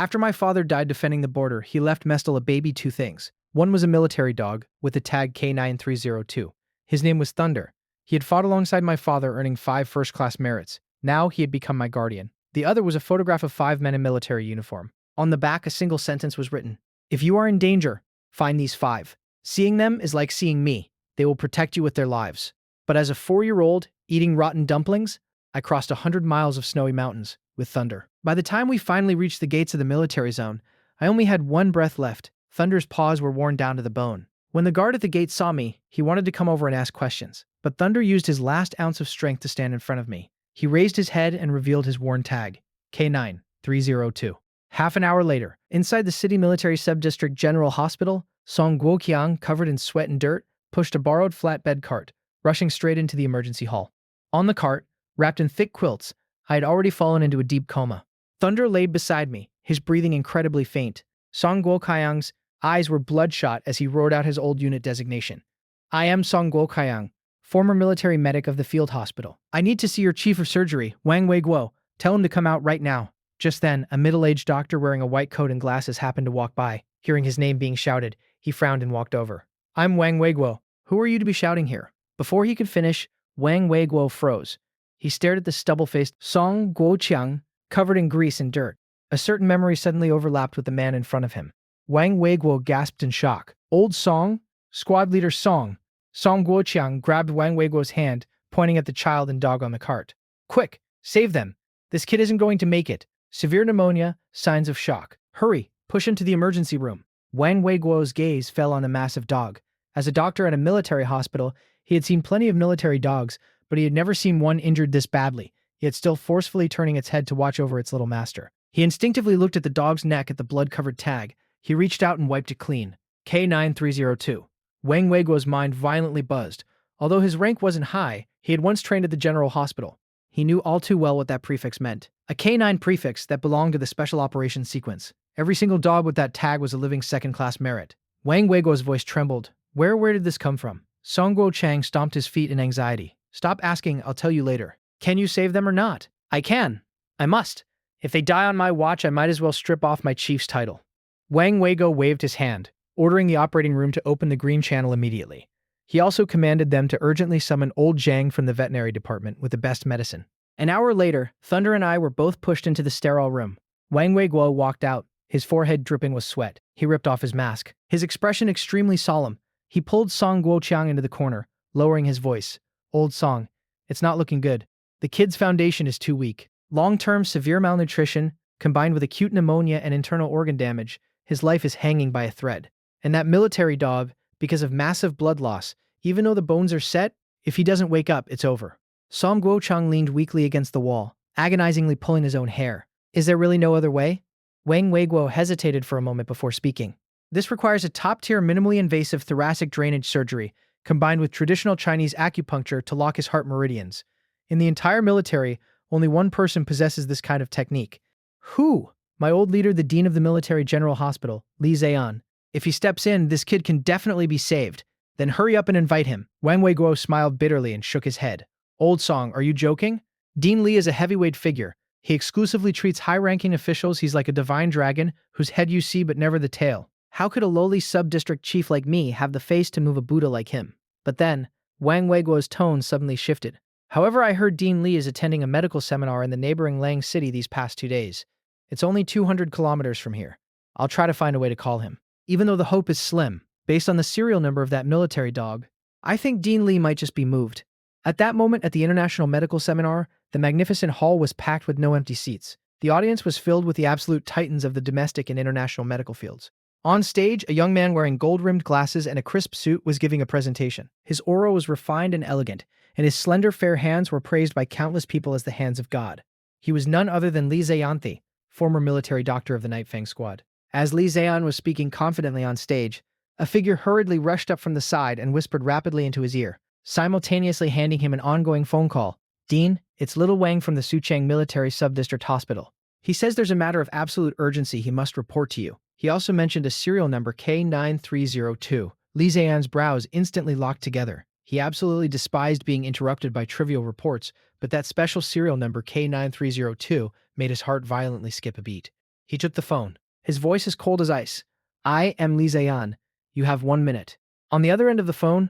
After my father died defending the border, he left Mestel a baby two things. One was a military dog with the tag K9302. His name was Thunder. He had fought alongside my father, earning 5 first-class merits. Now he had become my guardian. The other was a photograph of 5 men in military uniform. On the back, a single sentence was written. If you are in danger, find these 5. Seeing them is like seeing me. They will protect you with their lives. But as a 4-year-old, eating rotten dumplings, I crossed 100 miles of snowy mountains with Thunder. By the time we finally reached the gates of the military zone, I only had 1 breath left. Thunder's paws were worn down to the bone. When the guard at the gate saw me, he wanted to come over and ask questions. But Thunder used his last ounce of strength to stand in front of me. He raised his head and revealed his worn tag, K9302. Half an hour later, inside the city military subdistrict general hospital, Song Guoqiang, covered in sweat and dirt, pushed a borrowed flatbed cart, rushing straight into the emergency hall. On the cart, wrapped in thick quilts, I had already fallen into a deep coma. Thunder lay beside me, his breathing incredibly faint. Song Guoqiang's eyes were bloodshot as he roared out his old unit designation. I am Song Guoqiang, former military medic of the field hospital. I need to see your chief of surgery, Wang Weiguo. Tell him to come out right now. Just then, a middle-aged doctor wearing a white coat and glasses happened to walk by. Hearing his name being shouted, he frowned and walked over. I'm Wang Weiguo. Who are you to be shouting here? Before he could finish, Wang Weiguo froze. He stared at the stubble-faced Song Guoqiang, covered in grease and dirt. A certain memory suddenly overlapped with the man in front of him. Wang Weiguo gasped in shock. Old Song? Squad leader Song. Song Guoqiang grabbed Wang Weiguo's hand, pointing at the child and dog on the cart. Quick, save them. This kid isn't going to make it. Severe pneumonia, signs of shock. Hurry, push into the emergency room. Wang Weiguo's gaze fell on a massive dog. As a doctor at a military hospital, he had seen plenty of military dogs, but he had never seen one injured this badly, yet still forcefully turning its head to watch over its little master. He instinctively looked at the dog's neck at the blood-covered tag. He reached out and wiped it clean. K9302. Wang Weiguo's mind violently buzzed. Although his rank wasn't high, he had once trained at the general hospital. He knew all too well what that prefix meant. A K9 prefix that belonged to the special operations sequence. Every single dog with that tag was a living second-class merit. Wang Weiguo's voice trembled. Where did this come from? Song Guoqiang stomped his feet in anxiety. Stop asking, I'll tell you later. Can you save them or not? I can. I must. If they die on my watch, I might as well strip off my chief's title. Wang Weiguo waved his hand, ordering the operating room to open the green channel immediately. He also commanded them to urgently summon old Zhang from the veterinary department with the best medicine. An hour later, Thunder and I were both pushed into the sterile room. Wang Weiguo walked out, his forehead dripping with sweat. He ripped off his mask, his expression extremely solemn. He pulled Song Guoqiang into the corner, lowering his voice. Old Song, it's not looking good. The kid's foundation is too weak. Long-term severe malnutrition, combined with acute pneumonia and internal organ damage, his life is hanging by a thread. And that military dog, because of massive blood loss, even though the bones are set, if he doesn't wake up, it's over. Song Guoqiang leaned weakly against the wall, agonizingly pulling his own hair. Is there really no other way? Wang Weiguo hesitated for a moment before speaking. This requires a top-tier minimally invasive thoracic drainage surgery, combined with traditional Chinese acupuncture to lock his heart meridians. In the entire military, only one person possesses this kind of technique. Who? My old leader, the dean of the military general hospital, Li Zheyan. If he steps in, this kid can definitely be saved. Then hurry up and invite him. Wang Weiguo smiled bitterly and shook his head. Old Song, are you joking? Dean Li is a heavyweight figure. He exclusively treats high-ranking officials. He's like a divine dragon, whose head you see but never the tail. How could a lowly sub-district chief like me have the face to move a Buddha like him? But then, Wang Weiguo's tone suddenly shifted. However, I heard Dean Li is attending a medical seminar in the neighboring Lang City these past 2 days. It's only 200 kilometers from here. I'll try to find a way to call him. Even though the hope is slim, based on the serial number of that military dog, I think Dean Li might just be moved. At that moment at the International Medical Seminar, the magnificent hall was packed with no empty seats. The audience was filled with the absolute titans of the domestic and international medical fields. On stage, a young man wearing gold-rimmed glasses and a crisp suit was giving a presentation. His aura was refined and elegant, and his slender, fair hands were praised by countless people as the hands of God. He was none other than Li Zheyan, former military doctor of the Night Fang Squad. As Li Zheyan was speaking confidently on stage, a figure hurriedly rushed up from the side and whispered rapidly into his ear, simultaneously handing him an ongoing phone call. Dean, it's Little Wang from the Suchang Military Subdistrict Hospital. He says there's a matter of absolute urgency he must report to you. He also mentioned a serial number K9302. Li Zheyan's brows instantly locked together. He absolutely despised being interrupted by trivial reports, but that special serial number K9302 made his heart violently skip a beat. He took the phone. His voice as cold as ice. "I am Li Ziyan. You have 1 minute." On the other end of the phone,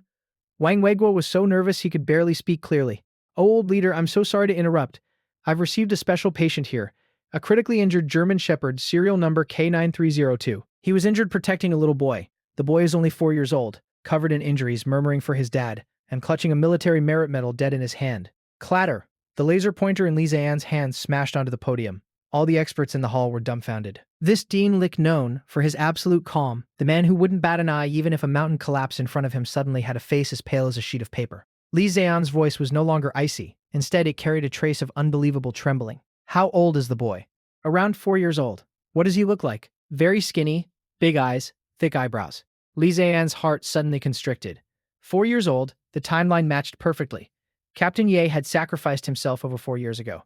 Wang Weiguo was so nervous he could barely speak clearly. "Oh, old leader, I'm so sorry to interrupt. I've received a special patient here. A critically injured German Shepherd, serial number K9302. He was injured protecting a little boy. The boy is only 4 years old, covered in injuries, murmuring for his dad, and clutching a military merit medal dead in his hand." Clatter! The laser pointer in Li Ziyan's hand smashed onto the podium. All the experts in the hall were dumbfounded. This Dean Lick, known for his absolute calm, the man who wouldn't bat an eye even if a mountain collapsed in front of him, suddenly had a face as pale as a sheet of paper. Li Ziyan's voice was no longer icy. Instead, it carried a trace of unbelievable trembling. "How old is the boy?" "Around 4 years old." "What does he look like?" "Very skinny, big eyes, thick eyebrows." Li Ziyan's heart suddenly constricted. 4 years old, the timeline matched perfectly. Captain Ye had sacrificed himself over 4 years ago.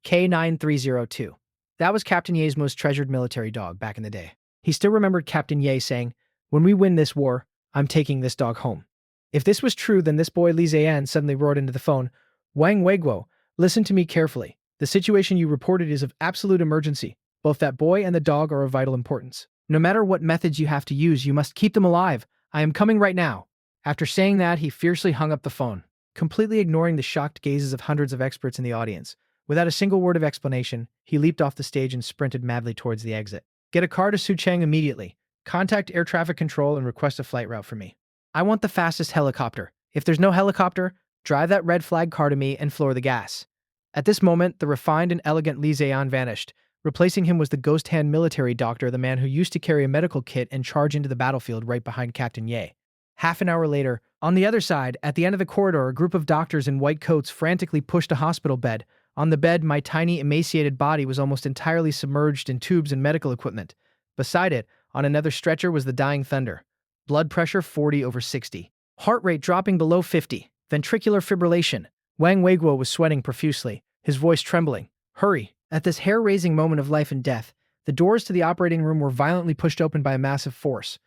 K9302. That was Captain Ye's most treasured military dog back in the day. He still remembered Captain Ye saying, "When we win this war, I'm taking this dog home." If this was true, then this boy Li Ziyan suddenly roared into the phone, "Wang Weiguo, listen to me carefully. The situation you reported is of absolute emergency. Both that boy and the dog are of vital importance. No matter what methods you have to use, you must keep them alive. I am coming right now." After saying that, he fiercely hung up the phone, completely ignoring the shocked gazes of hundreds of experts in the audience. Without a single word of explanation, he leaped off the stage and sprinted madly towards the exit. "Get a car to Suchang immediately. Contact air traffic control and request a flight route for me. I want the fastest helicopter. If there's no helicopter, drive that red flag car to me and floor the gas." At this moment, the refined and elegant Li Ziyan vanished. Replacing him was the ghost-hand military doctor, the man who used to carry a medical kit and charge into the battlefield right behind Captain Ye. Half an hour later, on the other side, at the end of the corridor, a group of doctors in white coats frantically pushed a hospital bed. On the bed, my tiny, emaciated body was almost entirely submerged in tubes and medical equipment. Beside it, on another stretcher, was the dying Thunder. Blood pressure 40/60. Heart rate dropping below 50. Ventricular fibrillation. Wang Weiguo was sweating profusely, his voice trembling. "Hurry!" At this hair-raising moment of life and death, the doors to the operating room were violently pushed open by a massive force.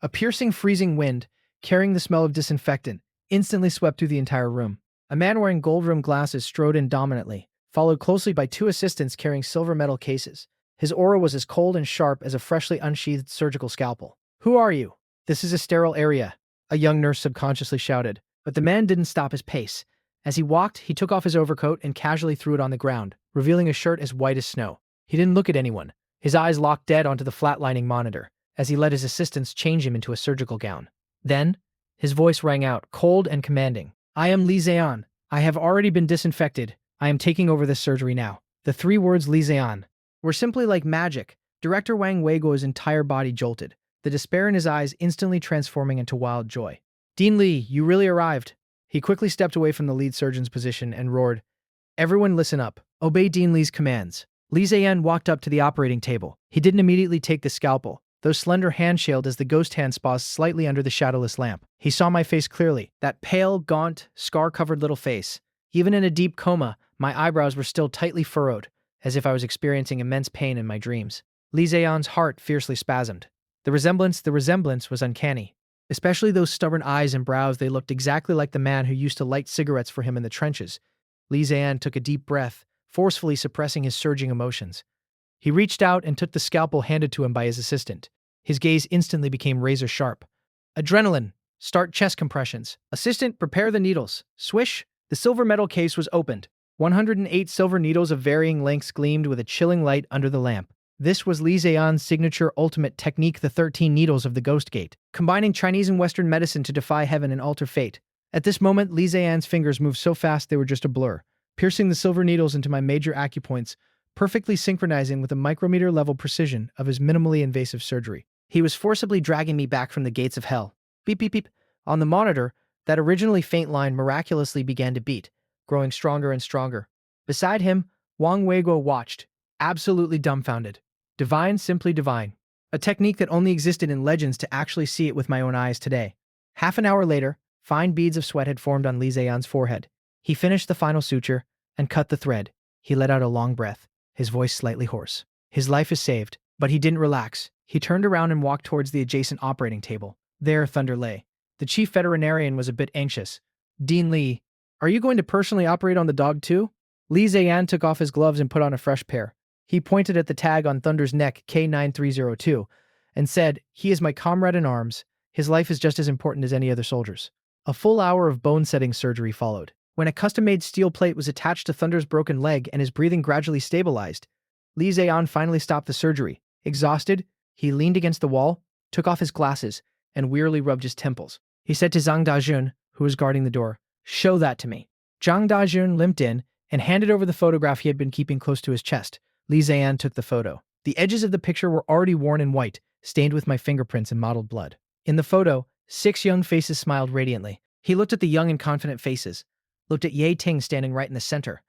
A piercing, freezing wind, carrying the smell of disinfectant, instantly swept through the entire room. A man wearing gold-rimmed glasses strode in dominantly, followed closely by 2 assistants carrying silver metal cases. His aura was as cold and sharp as a freshly unsheathed surgical scalpel. "Who are you?" "This is a sterile area," a young nurse subconsciously shouted. But the man didn't stop his pace. As he walked, he took off his overcoat and casually threw it on the ground, revealing a shirt as white as snow. He didn't look at anyone. His eyes locked dead onto the flatlining monitor, as he let his assistants change him into a surgical gown. Then, his voice rang out, cold and commanding. "I am Li Ziyan. I have already been disinfected. I am taking over this surgery now." The 3 words Li Ziyan were simply like magic. Director Wang Weiguo's entire body jolted, the despair in his eyes instantly transforming into wild joy. "Dean Li, you really arrived." He quickly stepped away from the lead surgeon's position and roared, "Everyone listen up. Obey Dean Li's commands." Li Ziyan walked up to the operating table. He didn't immediately take the scalpel, though slender hand shaded as the ghost hand paused slightly under the shadowless lamp. He saw my face clearly, that pale, gaunt, scar-covered little face. Even in a deep coma, my eyebrows were still tightly furrowed, as if I was experiencing immense pain in my dreams. Li Ziyan's heart fiercely spasmed. The resemblance was uncanny. Especially those stubborn eyes and brows, they looked exactly like the man who used to light cigarettes for him in the trenches. Li Ziyan took a deep breath, forcefully suppressing his surging emotions. He reached out and took the scalpel handed to him by his assistant. His gaze instantly became razor-sharp. "Adrenaline. Start chest compressions. Assistant, prepare the needles." Swish! The silver metal case was opened. 108 silver needles of varying lengths gleamed with a chilling light under the lamp. This was Li Ziyan's signature ultimate technique, the 13 needles of the Ghost Gate, combining Chinese and Western medicine to defy heaven and alter fate. At this moment, Li Ziyan's fingers moved so fast they were just a blur, piercing the silver needles into my major acupoints, perfectly synchronizing with the micrometer-level precision of his minimally invasive surgery. He was forcibly dragging me back from the gates of hell. Beep, beep, beep. On the monitor, that originally faint line miraculously began to beat, growing stronger and stronger. Beside him, Wang Weiguo watched, absolutely dumbfounded. Divine, simply divine. A technique that only existed in legends, to actually see it with my own eyes today. Half an hour later, fine beads of sweat had formed on Li Ziyan's forehead. He finished the final suture and cut the thread. He let out a long breath, his voice slightly hoarse. His life is saved, but he didn't relax. He turned around and walked towards the adjacent operating table. There, Thunder lay. The chief veterinarian was a bit anxious. "Dean Li, are you going to personally operate on the dog too?" Li Ziyan took off his gloves and put on a fresh pair. He pointed at the tag on Thunder's neck, K9302, and said, "He is my comrade in arms. His life is just as important as any other soldier's." A full hour of bone-setting surgery followed. When a custom-made steel plate was attached to Thunder's broken leg and his breathing gradually stabilized, Li Zian finally stopped the surgery. Exhausted, he leaned against the wall, took off his glasses, and wearily rubbed his temples. He said to Zhang Dajun, who was guarding the door, "Show that to me." Zhang Dajun limped in and handed over the photograph he had been keeping close to his chest. Li Zian took the photo. The edges of the picture were already worn and white, stained with my fingerprints and mottled blood. In the photo, 6 young faces smiled radiantly. He looked at the young and confident faces, looked at Ye Ting standing right in the center,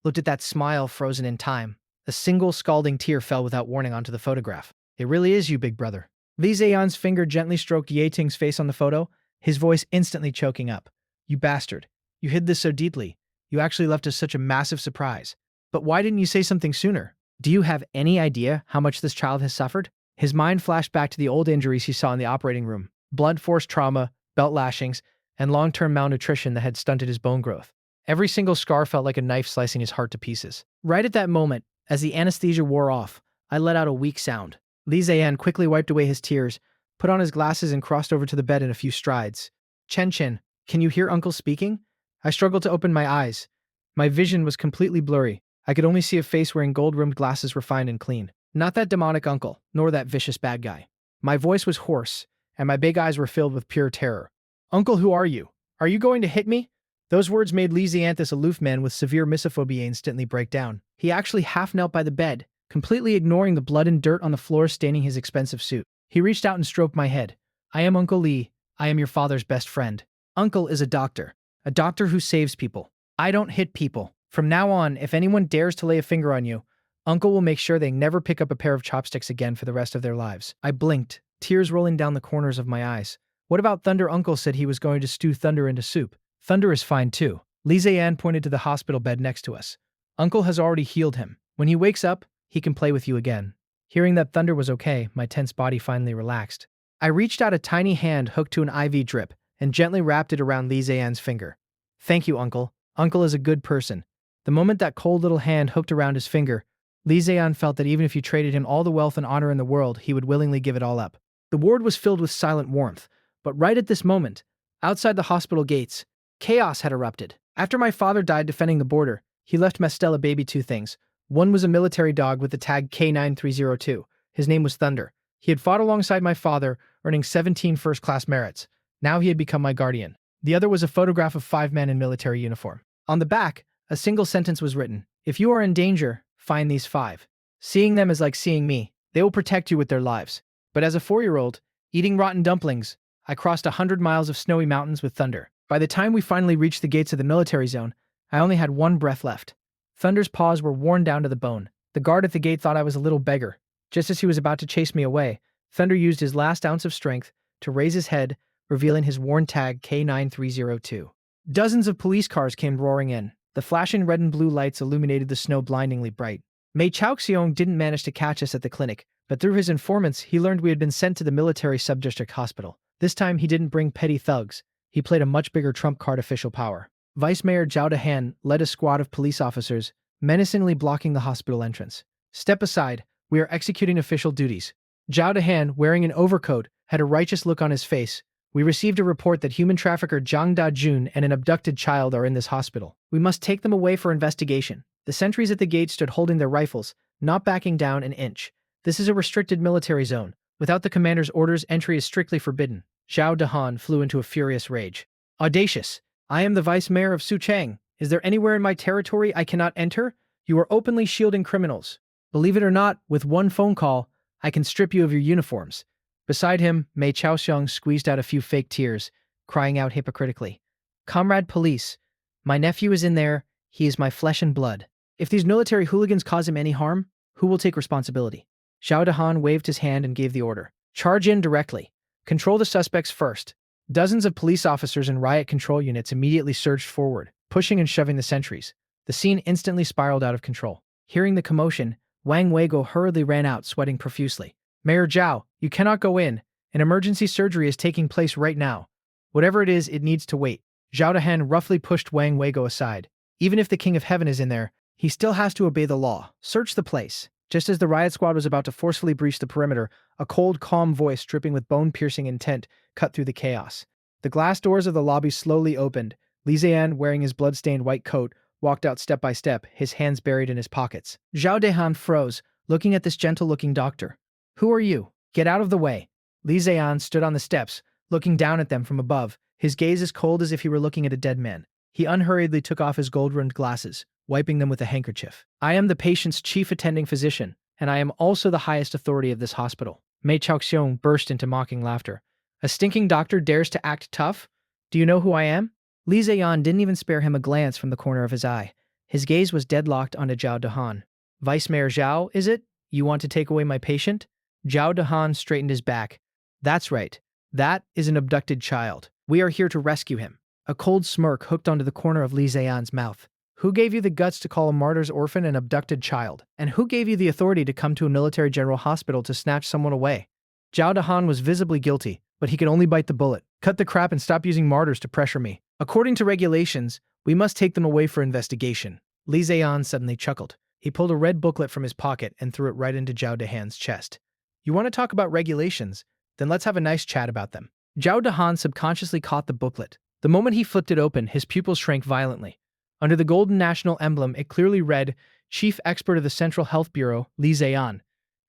looked at that smile frozen in time. A single scalding tear fell without warning onto the photograph. "It really is you, big brother." Li Zian's finger gently stroked Ye Ting's face on the photo, his voice instantly choking up. "You bastard. You hid this so deeply. You actually left us such a massive surprise. But why didn't you say something sooner? Do you have any idea how much this child has suffered?" His mind flashed back to the old injuries he saw in the operating room. Blunt force trauma, belt lashings, and long-term malnutrition that had stunted his bone growth. Every single scar felt like a knife slicing his heart to pieces. Right at that moment, as the anesthesia wore off, I let out a weak sound. Li Zian quickly wiped away his tears, put on his glasses and crossed over to the bed in a few strides. "Chen Chen, can you hear Uncle speaking?" I struggled to open my eyes. My vision was completely blurry. I could only see a face wearing gold-rimmed glasses, refined and clean. Not that demonic uncle, nor that vicious bad guy. My voice was hoarse, and my big eyes were filled with pure terror. "Uncle, who are you? Are you going to hit me?" Those words made Li Zian, this aloof man with severe misophobia, instantly break down. He actually half knelt by the bed, completely ignoring the blood and dirt on the floor staining his expensive suit. He reached out and stroked my head. "I am Uncle Li. I am your father's best friend. Uncle is a doctor who saves people. I don't hit people. From now on, if anyone dares to lay a finger on you, Uncle will make sure they never pick up a pair of chopsticks again for the rest of their lives." I blinked, tears rolling down the corners of my eyes. "What about Thunder? Uncle said he was going to stew Thunder into soup." "Thunder is fine too." Li Zian pointed to the hospital bed next to us. "Uncle has already healed him. When he wakes up, he can play with you again." Hearing that Thunder was okay, my tense body finally relaxed. I reached out a tiny hand hooked to an IV drip and gently wrapped it around Li Zian's finger. "Thank you, Uncle. Uncle is a good person." The moment that cold little hand hooked around his finger, Li Zian felt that even if you traded him all the wealth and honor in the world, he would willingly give it all up. The ward was filled with silent warmth, but right at this moment, outside the hospital gates, chaos had erupted. After my father died defending the border, he left Mestella baby 2 things. One was a military dog with the tag K9302. His name was Thunder. He had fought alongside my father, earning 17 first-class merits. Now he had become my guardian. The other was a photograph of 5 men in military uniform. On the back, a single sentence was written: "If you are in danger, find these 5. Seeing them is like seeing me. They will protect you with their lives." But as a 4-year-old, eating rotten dumplings, I crossed 100 miles of snowy mountains with Thunder. By the time we finally reached the gates of the military zone, I only had 1 breath left. Thunder's paws were worn down to the bone. The guard at the gate thought I was a little beggar. Just as he was about to chase me away, Thunder used his last ounce of strength to raise his head, revealing his worn tag K9302. Dozens of police cars came roaring in. The flashing red and blue lights illuminated the snow blindingly bright. Mei Chaoxiong didn't manage to catch us at the clinic, but through his informants, he learned we had been sent to the military subdistrict hospital. This time, he didn't bring petty thugs. He played a much bigger trump card: official power. Vice Mayor Zhao Dehan led a squad of police officers, menacingly blocking the hospital entrance. "Step aside, we are executing official duties." Zhao Dehan, wearing an overcoat, had a righteous look on his face. "We received a report that human trafficker Zhang Dajun and an abducted child are in this hospital. We must take them away for investigation." The sentries at the gate stood holding their rifles, not backing down an inch. "This is a restricted military zone. Without the commander's orders, entry is strictly forbidden." Zhao Dehan flew into a furious rage. "Audacious! I am the vice mayor of Suchang. Is there anywhere in my territory I cannot enter? You are openly shielding criminals. Believe it or not, with 1 phone call, I can strip you of your uniforms." Beside him, Mei Chaoxiong squeezed out a few fake tears, crying out hypocritically, "Comrade police, my nephew is in there. He is my flesh and blood. If these military hooligans cause him any harm, who will take responsibility?" Zhao Dehan waved his hand and gave the order. "Charge in directly. Control the suspects first." Dozens of police officers and riot control units immediately surged forward, pushing and shoving the sentries. The scene instantly spiraled out of control. Hearing the commotion, Wang Weigo hurriedly ran out, sweating profusely. "Mayor Zhao, you cannot go in. An emergency surgery is taking place right now. Whatever it is, it needs to wait." Zhao Dehan roughly pushed Wang Weigo aside. "Even if the King of Heaven is in there, he still has to obey the law. Search the place. Just as the riot squad was about to forcefully breach the perimeter, a cold, calm voice dripping with bone-piercing intent cut through the chaos. The glass doors of the lobby slowly opened. Li Zian, wearing his blood-stained white coat, walked out step by step, his hands buried in his pockets. Zhao Dehan froze, looking at this gentle-looking doctor. "Who are you? Get out of the way." Li Zian stood on the steps, looking down at them from above, his gaze as cold as if he were looking at a dead man. He unhurriedly took off his gold-rimmed glasses, wiping them with a handkerchief. "I am the patient's chief attending physician, and I am also the highest authority of this hospital." Mei Chaoxiong burst into mocking laughter. "A stinking doctor dares to act tough? Do you know who I am?" Li Ziyan didn't even spare him a glance from the corner of his eye. His gaze was deadlocked onto Zhao Dehan. "Vice Mayor Zhao, is it? You want to take away my patient?" Zhao Dehan straightened his back. "That's right. That is an abducted child. We are here to rescue him." A cold smirk hooked onto the corner of Li Ziyan's mouth. "Who gave you the guts to call a martyr's orphan an abducted child? And who gave you the authority to come to a military general hospital to snatch someone away?" Zhao Dehan was visibly guilty, but he could only bite the bullet. "Cut the crap and stop using martyrs to pressure me. According to regulations, we must take them away for investigation." Li Ziyan suddenly chuckled. He pulled a red booklet from his pocket and threw it right into Zhao Dehan's chest. "You want to talk about regulations? Then let's have a nice chat about them." Zhao Dehan subconsciously caught the booklet. The moment he flipped it open, his pupils shrank violently. Under the golden national emblem, it clearly read, "Chief Expert of the Central Health Bureau, Li Ziyan."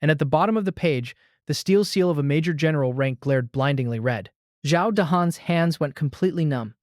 And at the bottom of the page, the steel seal of a major general rank glared blindingly red. Zhao Dehan's hands went completely numb.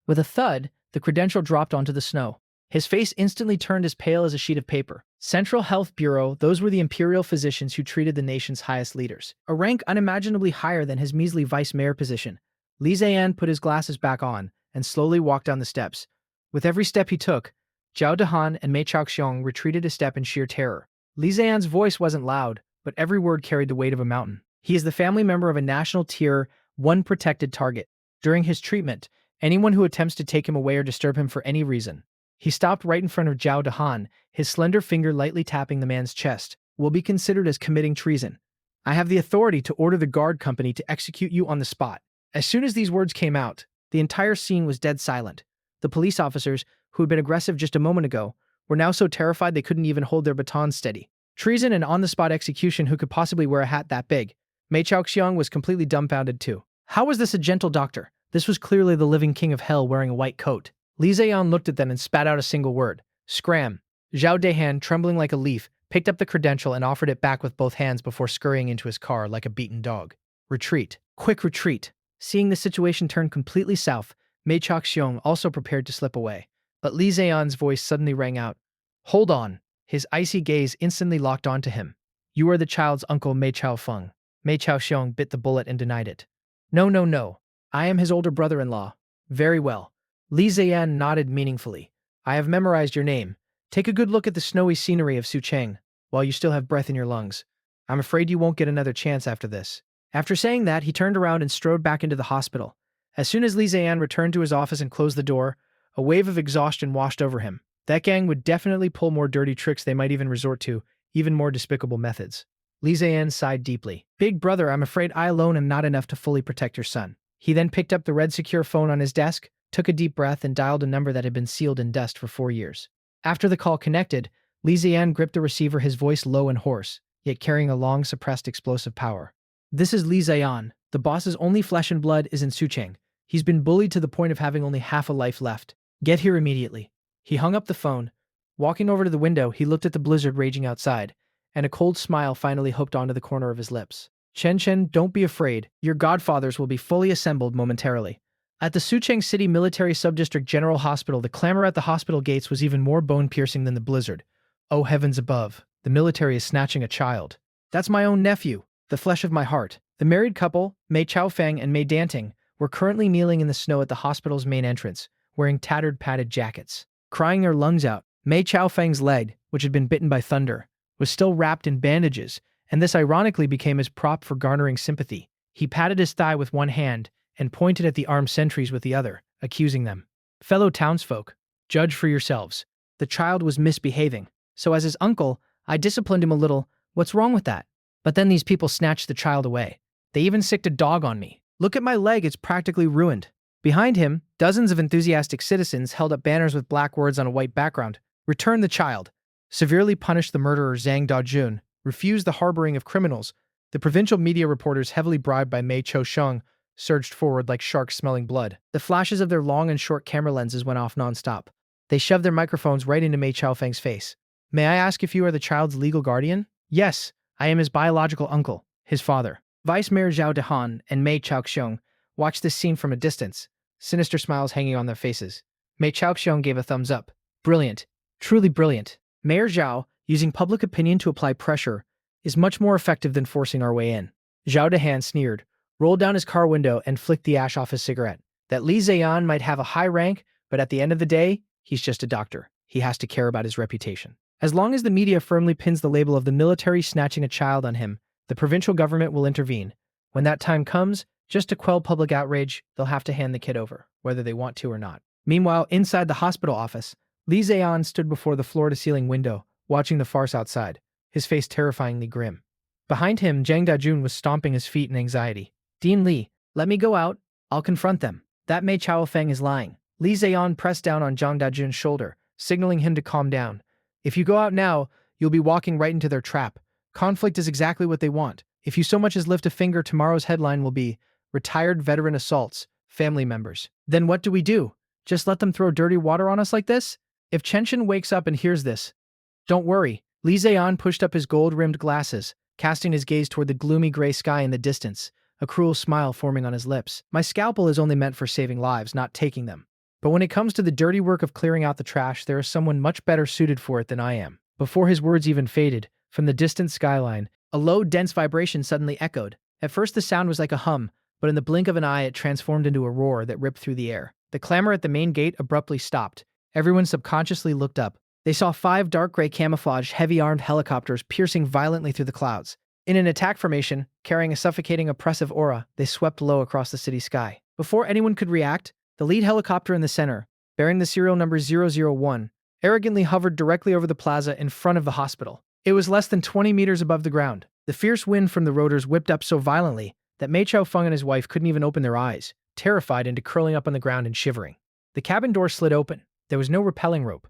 With a thud, the credential dropped onto the snow. His face instantly turned as pale as a sheet of paper. Central Health Bureau, those were the imperial physicians who treated the nation's highest leaders. A rank unimaginably higher than his measly vice mayor position. Li Ziyan put his glasses back on and slowly walked down the steps. With every step he took, Zhao Dehan and Mei Chaoxiong retreated a step in sheer terror. Li Ziyan's voice wasn't loud, but every word carried the weight of a mountain. He is the family member of a national Tier 1 protected target. During his treatment, anyone who attempts to take him away or disturb him for any reason. He stopped right in front of Zhao Dehan, his slender finger lightly tapping the man's chest, "will be considered as committing treason. I have the authority to order the guard company to execute you on the spot." As soon as these words came out, the entire scene was dead silent. The police officers, who had been aggressive just a moment ago, were now so terrified they couldn't even hold their batons steady. Treason and on-the-spot execution. Who could possibly wear a hat that big? Mei Chaoxiong was completely dumbfounded too. How was this a gentle doctor? This was clearly the living king of hell wearing a white coat. Li Ziyan looked at them and spat out a single word. "Scram." Zhao Dehan, trembling like a leaf, picked up the credential and offered it back with both hands before scurrying into his car like a beaten dog. "Retreat. Quick retreat." Seeing the situation turn completely south, Mei Chaoxiong also prepared to slip away. But Li Ziyan's voice suddenly rang out. "Hold on." His icy gaze instantly locked onto him. "You are the child's uncle, Mei Chaofeng." Mei Chaoxiong bit the bullet and denied it. "No, no, no. I am his older brother-in-law." "Very well." Li Ziyan nodded meaningfully. "I have memorized your name. Take a good look at the snowy scenery of Sucheng while you still have breath in your lungs. I'm afraid you won't get another chance after this." After saying that, he turned around and strode back into the hospital. As soon as Li Ziyan returned to his office and closed the door, a wave of exhaustion washed over him. That gang would definitely pull more dirty tricks. They might even resort to even more despicable methods. Li Ziyan sighed deeply. "Big brother, I'm afraid I alone am not enough to fully protect your son." He then picked up the red secure phone on his desk, took a deep breath, and dialed a number that had been sealed in dust for 4 years. After the call connected, Li Ziyan gripped the receiver, his voice low and hoarse, yet carrying a long suppressed explosive power. "This is Li Ziyan. The boss's only flesh and blood is in Sucheng. He's been bullied to the point of having only half a life left. Get here immediately." He hung up the phone. Walking over to the window, he looked at the blizzard raging outside, and a cold smile finally hooked onto the corner of his lips. "Chen, don't be afraid. Your godfathers will be fully assembled momentarily." At the Sucheng City Military Subdistrict General Hospital, the clamor at the hospital gates was even more bone-piercing than the blizzard. "Oh heavens above, the military is snatching a child. That's my own nephew, the flesh of my heart." The married couple, Mei Chaofeng and Mei Danting, were currently kneeling in the snow at the hospital's main entrance, wearing tattered padded jackets. Crying their lungs out, Mei Chaofeng's leg, which had been bitten by thunder, was still wrapped in bandages, and this ironically became his prop for garnering sympathy. He patted his thigh with one hand and pointed at the armed sentries with the other, accusing them. "Fellow townsfolk, judge for yourselves. The child was misbehaving, so as his uncle, I disciplined him a little. What's wrong with that? But then these people snatched the child away. They even sicked a dog on me. Look at my leg, it's practically ruined." Behind him, dozens of enthusiastic citizens held up banners with black words on a white background. "Return the child. severely punished the murderer Zhang Dajun, refused the harboring of criminals. The provincial media reporters, heavily bribed by Mei Cho-sheng, surged forward like sharks smelling blood. The flashes of their long and short camera lenses went off nonstop. They shoved their microphones right into Mei Chaofeng's face. "May I ask if you are the child's legal guardian?" "Yes, I am his biological uncle, his father." Vice Mayor Zhao Dehan and Mei Chaoxiong watched this scene from a distance, sinister smiles hanging on their faces. Mei Chaoxiong gave a thumbs up. Brilliant. Truly brilliant. Mayor Zhao, using public opinion to apply pressure, is much more effective than forcing our way in. Zhao Dehan sneered, rolled down his car window, and flicked the ash off his cigarette. That Li Ziyan might have a high rank, but at the end of the day, he's just a doctor. He has to care about his reputation. As long as the media firmly pins the label of the military snatching a child on him, the provincial government will intervene. When that time comes, just to quell public outrage, they'll have to hand the kid over, whether they want to or not. Meanwhile, inside the hospital office, Li Ziyan stood before the floor-to-ceiling window, watching the farce outside, his face terrifyingly grim. Behind him, Zhang Dajun was stomping his feet in anxiety. "Dean Li, let me go out. I'll confront them. That Mei Chaofeng is lying." Li Ziyan pressed down on Zhang Dajun's shoulder, signaling him to calm down. "If you go out now, you'll be walking right into their trap. Conflict is exactly what they want. If you so much as lift a finger, tomorrow's headline will be, 'Retired veteran assaults family members.' Then what do we do? Just let them throw dirty water on us like this? If Chenshin wakes up and hears this..." "Don't worry." Li Ziyan pushed up his gold-rimmed glasses, casting his gaze toward the gloomy gray sky in the distance, a cruel smile forming on his lips. "My scalpel is only meant for saving lives, not taking them. But when it comes to the dirty work of clearing out the trash, there is someone much better suited for it than I am." Before his words even faded, from the distant skyline, a low, dense vibration suddenly echoed. At first the sound was like a hum, but in the blink of an eye it transformed into a roar that ripped through the air. The clamor at the main gate abruptly stopped. Everyone subconsciously looked up. They saw 5 dark gray camouflaged, heavy-armed helicopters piercing violently through the clouds. In an attack formation, carrying a suffocating, oppressive aura, they swept low across the city sky. Before anyone could react, the lead helicopter in the center, bearing the serial number 001, arrogantly hovered directly over the plaza in front of the hospital. It was less than 20 meters above the ground. The fierce wind from the rotors whipped up so violently that Mei Chaofeng and his wife couldn't even open their eyes, terrified into curling up on the ground and shivering. The cabin door slid open. There was no rappelling rope.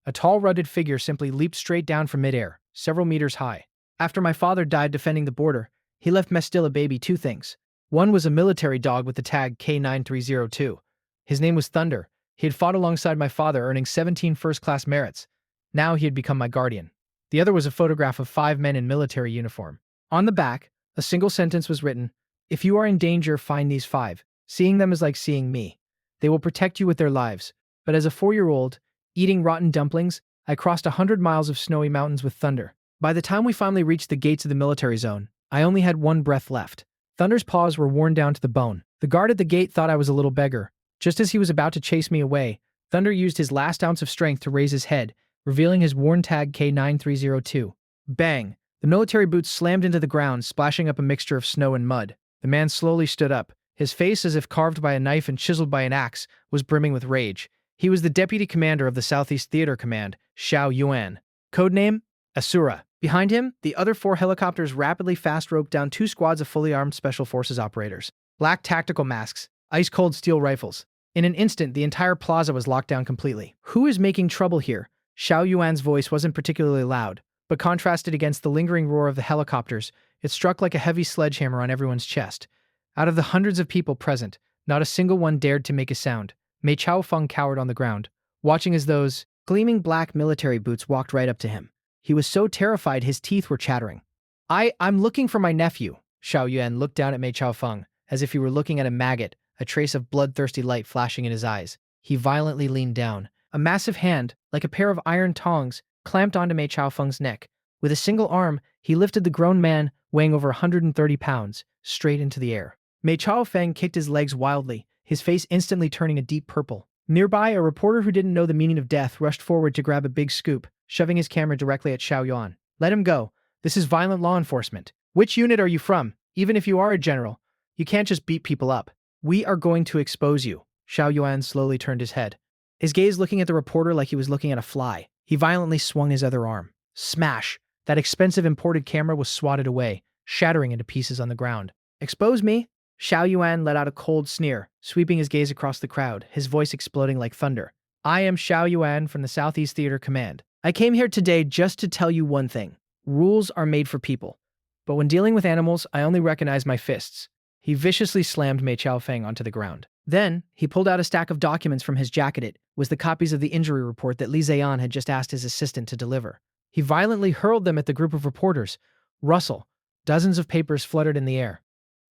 A tall, rugged figure simply leaped straight down from midair, several meters high. "After my father died defending the border, he left Mestilla baby 2 things. One was a military dog with the tag K9302. His name was Thunder. He had fought alongside my father, earning 17 first-class merits. Now he had become my guardian. The other was a photograph of 5 men in military uniform. On the back, a single sentence was written, 'If you are in danger, find these 5. Seeing them is like seeing me. They will protect you with their lives.' But as a 4-year-old, eating rotten dumplings, I crossed 100 miles of snowy mountains with Thunder. By the time we finally reached the gates of the military zone, I only had 1 breath left. Thunder's paws were worn down to the bone. The guard at the gate thought I was a little beggar. Just as he was about to chase me away, Thunder used his last ounce of strength to raise his head, revealing his worn tag K9302. Bang! The military boots slammed into the ground, splashing up a mixture of snow and mud. The man slowly stood up. His face, as if carved by a knife and chiseled by an axe, was brimming with rage. He was the deputy commander of the Southeast Theater Command, Xiao Yuan. Codename? Asura. Behind him, the other 4 helicopters rapidly fast-roped down 2 squads of fully armed Special Forces operators. Black tactical masks, ice-cold steel rifles. In an instant, the entire plaza was locked down completely. "Who is making trouble here?" Xiao Yuan's voice wasn't particularly loud, but contrasted against the lingering roar of the helicopters, it struck like a heavy sledgehammer on everyone's chest. Out of the hundreds of people present, not a single one dared to make a sound. Mei Chaofeng cowered on the ground, watching as those gleaming black military boots walked right up to him. He was so terrified his teeth were chattering. I'm looking for my nephew." Xiao Yuan looked down at Mei Chaofeng, as if he were looking at a maggot, a trace of bloodthirsty light flashing in his eyes. He violently leaned down. A massive hand, like a pair of iron tongs, clamped onto Mei Chaofeng's neck. With a single arm, he lifted the grown man, weighing over 130 pounds, straight into the air. Mei Chaofeng kicked his legs wildly, his face instantly turning a deep purple. Nearby, a reporter who didn't know the meaning of death rushed forward to grab a big scoop, shoving his camera directly at Xiao Yuan. "Let him go. This is violent law enforcement. Which unit are you from? Even if you are a general, you can't just beat people up. We are going to expose you." Xiao Yuan slowly turned his head, his gaze looking at the reporter like he was looking at a fly. He violently swung his other arm. Smash! That expensive imported camera was swatted away, shattering into pieces on the ground. "Expose me?" Xiao Yuan let out a cold sneer, sweeping his gaze across the crowd, his voice exploding like thunder. "I am Xiao Yuan from the Southeast Theater Command. I came here today just to tell you one thing. Rules are made for people. But when dealing with animals, I only recognize my fists. He viciously slammed Mei Chaofeng onto the ground. Then, he pulled out a stack of documents from his jacket. It was the copies of the injury report that Li Zian had just asked his assistant to deliver. He violently hurled them at the group of reporters. Russell. Dozens of papers fluttered in the air.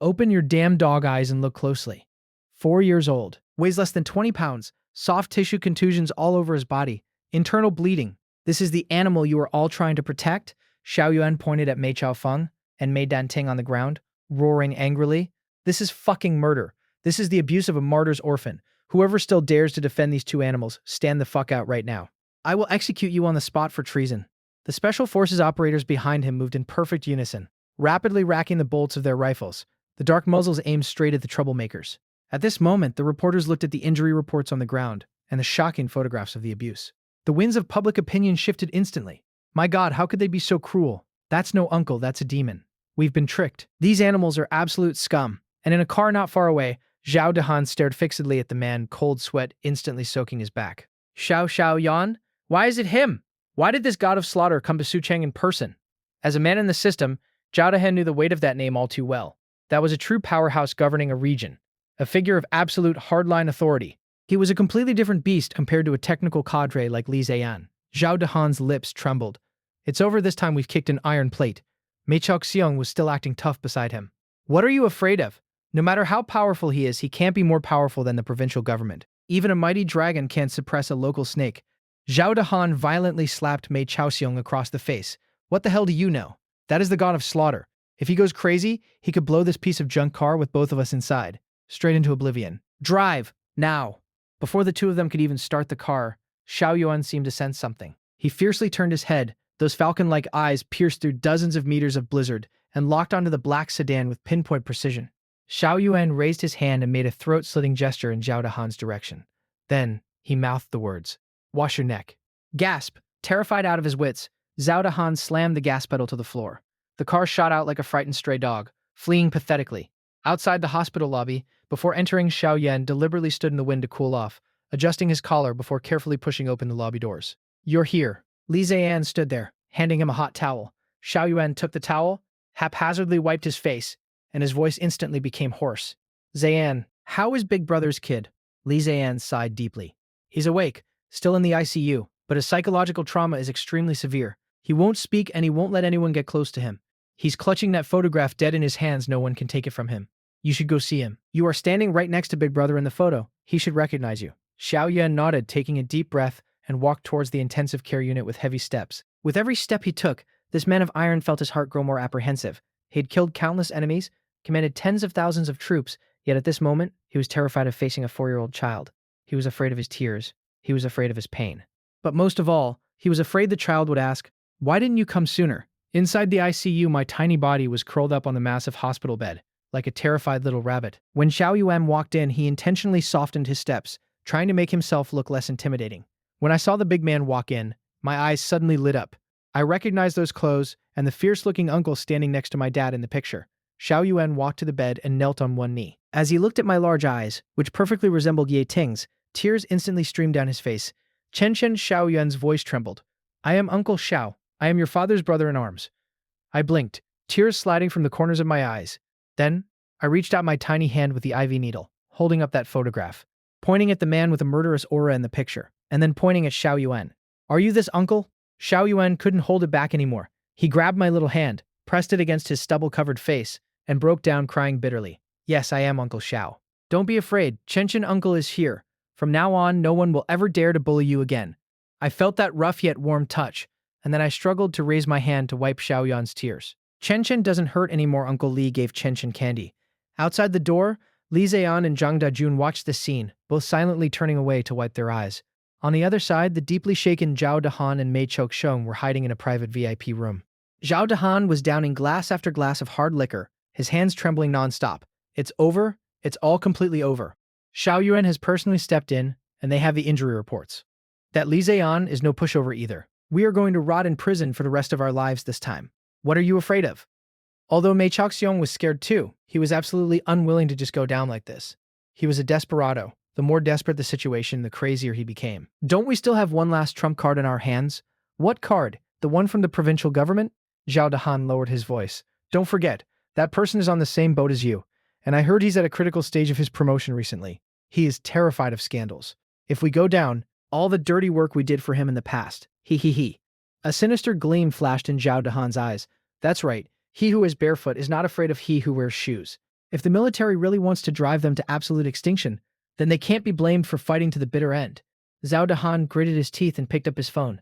Open your damn dog eyes and look closely. 4 years old. Weighs less than 20 pounds. Soft tissue contusions all over his body. Internal bleeding. This is the animal you are all trying to protect? Xiao Yuan pointed at Mei Chaofeng and Mei Danting on the ground, roaring angrily. This is fucking murder. This is the abuse of a martyr's orphan. Whoever still dares to defend these two animals, stand the fuck out right now. I will execute you on the spot for treason. The Special Forces operators behind him moved in perfect unison, rapidly racking the bolts of their rifles. The dark muzzles aimed straight at the troublemakers. At this moment, the reporters looked at the injury reports on the ground and the shocking photographs of the abuse. The winds of public opinion shifted instantly. My God, how could they be so cruel? That's no uncle, that's a demon. We've been tricked. These animals are absolute scum. And in a car not far away, Zhao Dehan stared fixedly at the man, cold sweat instantly soaking his back. Xiao Yan? Why is it him? Why did this god of slaughter come to Sucheng in person? As a man in the system, Zhao Dehan knew the weight of that name all too well. That was a true powerhouse governing a region, a figure of absolute hardline authority. He was a completely different beast compared to a technical cadre like Li Zian. Zhao Dehan's lips trembled. It's over this time, we've kicked an iron plate. Mei Chaoxiong was still acting tough beside him. What are you afraid of? No matter how powerful he is, he can't be more powerful than the provincial government. Even a mighty dragon can't suppress a local snake. Zhao Dehan violently slapped Mei Chaoxiong across the face. What the hell do you know? That is the god of slaughter. If he goes crazy, he could blow this piece of junk car with both of us inside. Straight into oblivion. Drive! Now! Before the two of them could even start the car, Xiao Yuan seemed to sense something. He fiercely turned his head. Those falcon-like eyes pierced through dozens of meters of blizzard and locked onto the black sedan with pinpoint precision. Xiao Yuan raised his hand and made a throat-slitting gesture in Zhao Dehan's direction. Then, he mouthed the words, "Wash your neck." Gasp! Terrified out of his wits, Zhao Dehan slammed the gas pedal to the floor. The car shot out like a frightened stray dog, fleeing pathetically. Outside the hospital lobby, before entering, Xiao Yan deliberately stood in the wind to cool off, adjusting his collar before carefully pushing open the lobby doors. You're here. Li Zian stood there, handing him a hot towel. Xiao Yuan took the towel, haphazardly wiped his face, and his voice instantly became hoarse. Zian, how is Big Brother's kid? Li Zian sighed deeply. He's awake, still in the ICU, but his psychological trauma is extremely severe. He won't speak and he won't let anyone get close to him. He's clutching that photograph dead in his hands. No one can take it from him. You should go see him. You are standing right next to Big Brother in the photo. He should recognize you. Xiao Yan nodded, taking a deep breath, and walked towards the intensive care unit with heavy steps. With every step he took, this man of iron felt his heart grow more apprehensive. He had killed countless enemies, commanded tens of thousands of troops, yet at this moment, he was terrified of facing a 4-year-old child. He was afraid of his tears. He was afraid of his pain. But most of all, he was afraid the child would ask, "Why didn't you come sooner?" Inside the ICU, my tiny body was curled up on the massive hospital bed, like a terrified little rabbit. When Xiao Yuan walked in, he intentionally softened his steps, trying to make himself look less intimidating. When I saw the big man walk in, my eyes suddenly lit up. I recognized those clothes and the fierce-looking uncle standing next to my dad in the picture. Xiao Yuan walked to the bed and knelt on one knee. As he looked at my large eyes, which perfectly resembled Ye Ting's, tears instantly streamed down his face. Chen Xiao Yuan's voice trembled. I am Uncle Xiao. I am your father's brother in arms. I blinked, tears sliding from the corners of my eyes. Then, I reached out my tiny hand with the IV needle, holding up that photograph, pointing at the man with a murderous aura in the picture, and then pointing at Xiao Yuan. Are you this uncle? Xiao Yuan couldn't hold it back anymore. He grabbed my little hand, pressed it against his stubble-covered face, and broke down crying bitterly. Yes, I am Uncle Xiao. Don't be afraid, Chen uncle is here. From now on, no one will ever dare to bully you again. I felt that rough yet warm touch, and then I struggled to raise my hand to wipe Xiao Yuan's tears. Chen doesn't hurt anymore, Uncle Li gave Chen candy. Outside the door, Li Zian and Zhang Dajun watched the scene, both silently turning away to wipe their eyes. On the other side, the deeply shaken Zhao Dehan and Mei Choksheng were hiding in a private VIP room. Zhao Dehan was downing glass after glass of hard liquor, his hands trembling nonstop. It's over. It's all completely over. Xiao Yuan has personally stepped in, and they have the injury reports. That Li Zian is no pushover either. We are going to rot in prison for the rest of our lives this time. What are you afraid of? Although Mei Chaoxiong was scared too, he was absolutely unwilling to just go down like this. He was a desperado. The more desperate the situation, the crazier he became. Don't we still have one last trump card in our hands? What card? The one from the provincial government? Zhao Dahan lowered his voice. Don't forget, that person is on the same boat as you, and I heard he's at a critical stage of his promotion recently. He is terrified of scandals. If we go down, all the dirty work we did for him in the past. He he he. A sinister gleam flashed in Zhao Dahan's eyes. That's right, he who is barefoot is not afraid of he who wears shoes. If the military really wants to drive them to absolute extinction, then they can't be blamed for fighting to the bitter end. Zhao Dahan gritted his teeth and picked up his phone.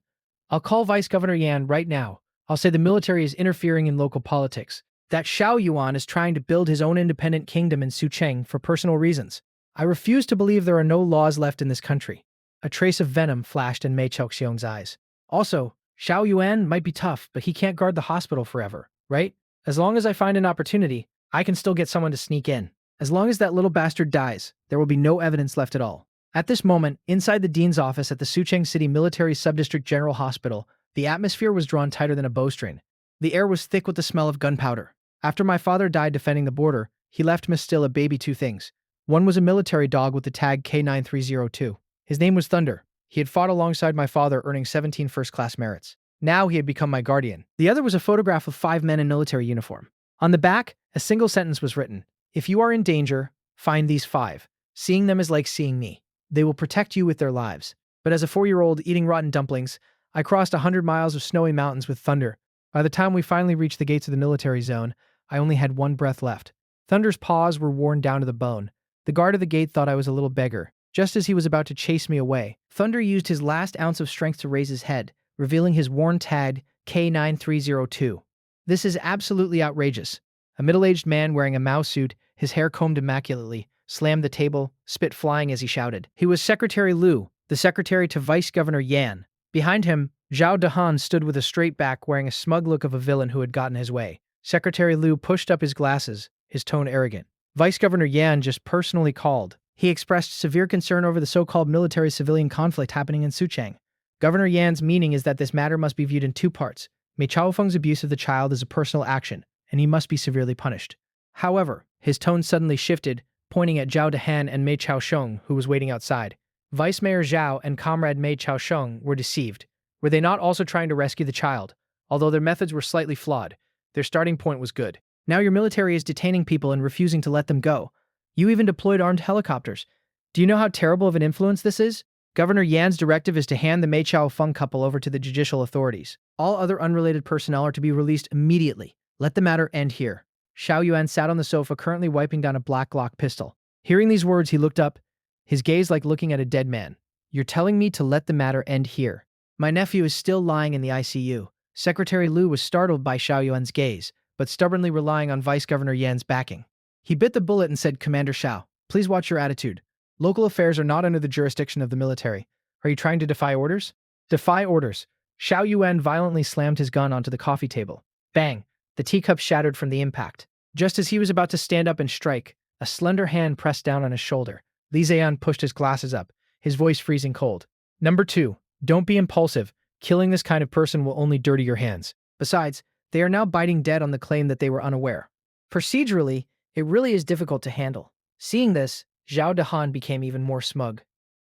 I'll call Vice Governor Yan right now. I'll say the military is interfering in local politics, that Xiao Yuan is trying to build his own independent kingdom in Sucheng for personal reasons. I refuse to believe there are no laws left in this country. A trace of venom flashed in Mei Chouxiong's eyes. Also, Xiao Yuan might be tough, but he can't guard the hospital forever, right? As long as I find an opportunity, I can still get someone to sneak in. As long as that little bastard dies, there will be no evidence left at all. At this moment, inside the dean's office at the Sucheng City Military Subdistrict General Hospital, the atmosphere was drawn tighter than a bowstring. The air was thick with the smell of gunpowder. After my father died defending the border, he left Miss Still a baby two things. One was a military dog with the tag K9302. His name was Thunder. He had fought alongside my father, earning 17 first-class merits. Now he had become my guardian. The other was a photograph of 5 men in military uniform. On the back, a single sentence was written. If you are in danger, find these 5. Seeing them is like seeing me. They will protect you with their lives. But as a 4-year-old eating rotten dumplings, I crossed 100 miles of snowy mountains with Thunder. By the time we finally reached the gates of the military zone, I only had one breath left. Thunder's paws were worn down to the bone. The guard at the gate thought I was a little beggar. Just as he was about to chase me away, Thunder used his last ounce of strength to raise his head, revealing his worn tag K9302. This is absolutely outrageous. A middle-aged man wearing a Mao suit, his hair combed immaculately, slammed the table, spit flying as he shouted. He was Secretary Liu, the secretary to Vice Governor Yan. Behind him, Zhao Dahan stood with a straight back, wearing a smug look of a villain who had gotten his way. Secretary Liu pushed up his glasses, his tone arrogant. Vice Governor Yan just personally called. He expressed severe concern over the so-called military-civilian conflict happening in Sucheng. Governor Yan's meaning is that this matter must be viewed in 2 parts. Mei Chaofeng's abuse of the child is a personal action, and he must be severely punished. However, his tone suddenly shifted, pointing at Zhao Dahan and Mei Chaosheng, who was waiting outside. Vice Mayor Zhao and Comrade Mei Chaosheng were deceived. Were they not also trying to rescue the child? Although their methods were slightly flawed, their starting point was good. Now your military is detaining people and refusing to let them go. You even deployed armed helicopters. Do you know how terrible of an influence this is? Governor Yan's directive is to hand the Mei Chaofeng couple over to the judicial authorities. All other unrelated personnel are to be released immediately. Let the matter end here. Xiao Yuan sat on the sofa, currently wiping down a black Glock pistol. Hearing these words, he looked up, his gaze like looking at a dead man. You're telling me to let the matter end here. My nephew is still lying in the ICU. Secretary Liu was startled by Xiao Yuan's gaze, but stubbornly relying on Vice Governor Yan's backing. He bit the bullet and said, Commander Xiao, please watch your attitude. Local affairs are not under the jurisdiction of the military. Are you trying to defy orders? Defy orders. Xiao Yuan violently slammed his gun onto the coffee table. Bang! The teacup shattered from the impact. Just as he was about to stand up and strike, a slender hand pressed down on his shoulder. Li Ziyan pushed his glasses up, his voice freezing cold. Number 2, don't be impulsive. Killing this kind of person will only dirty your hands. Besides, they are now biting dead on the claim that they were unaware. Procedurally, it really is difficult to handle. Seeing this, Zhao Dahan became even more smug.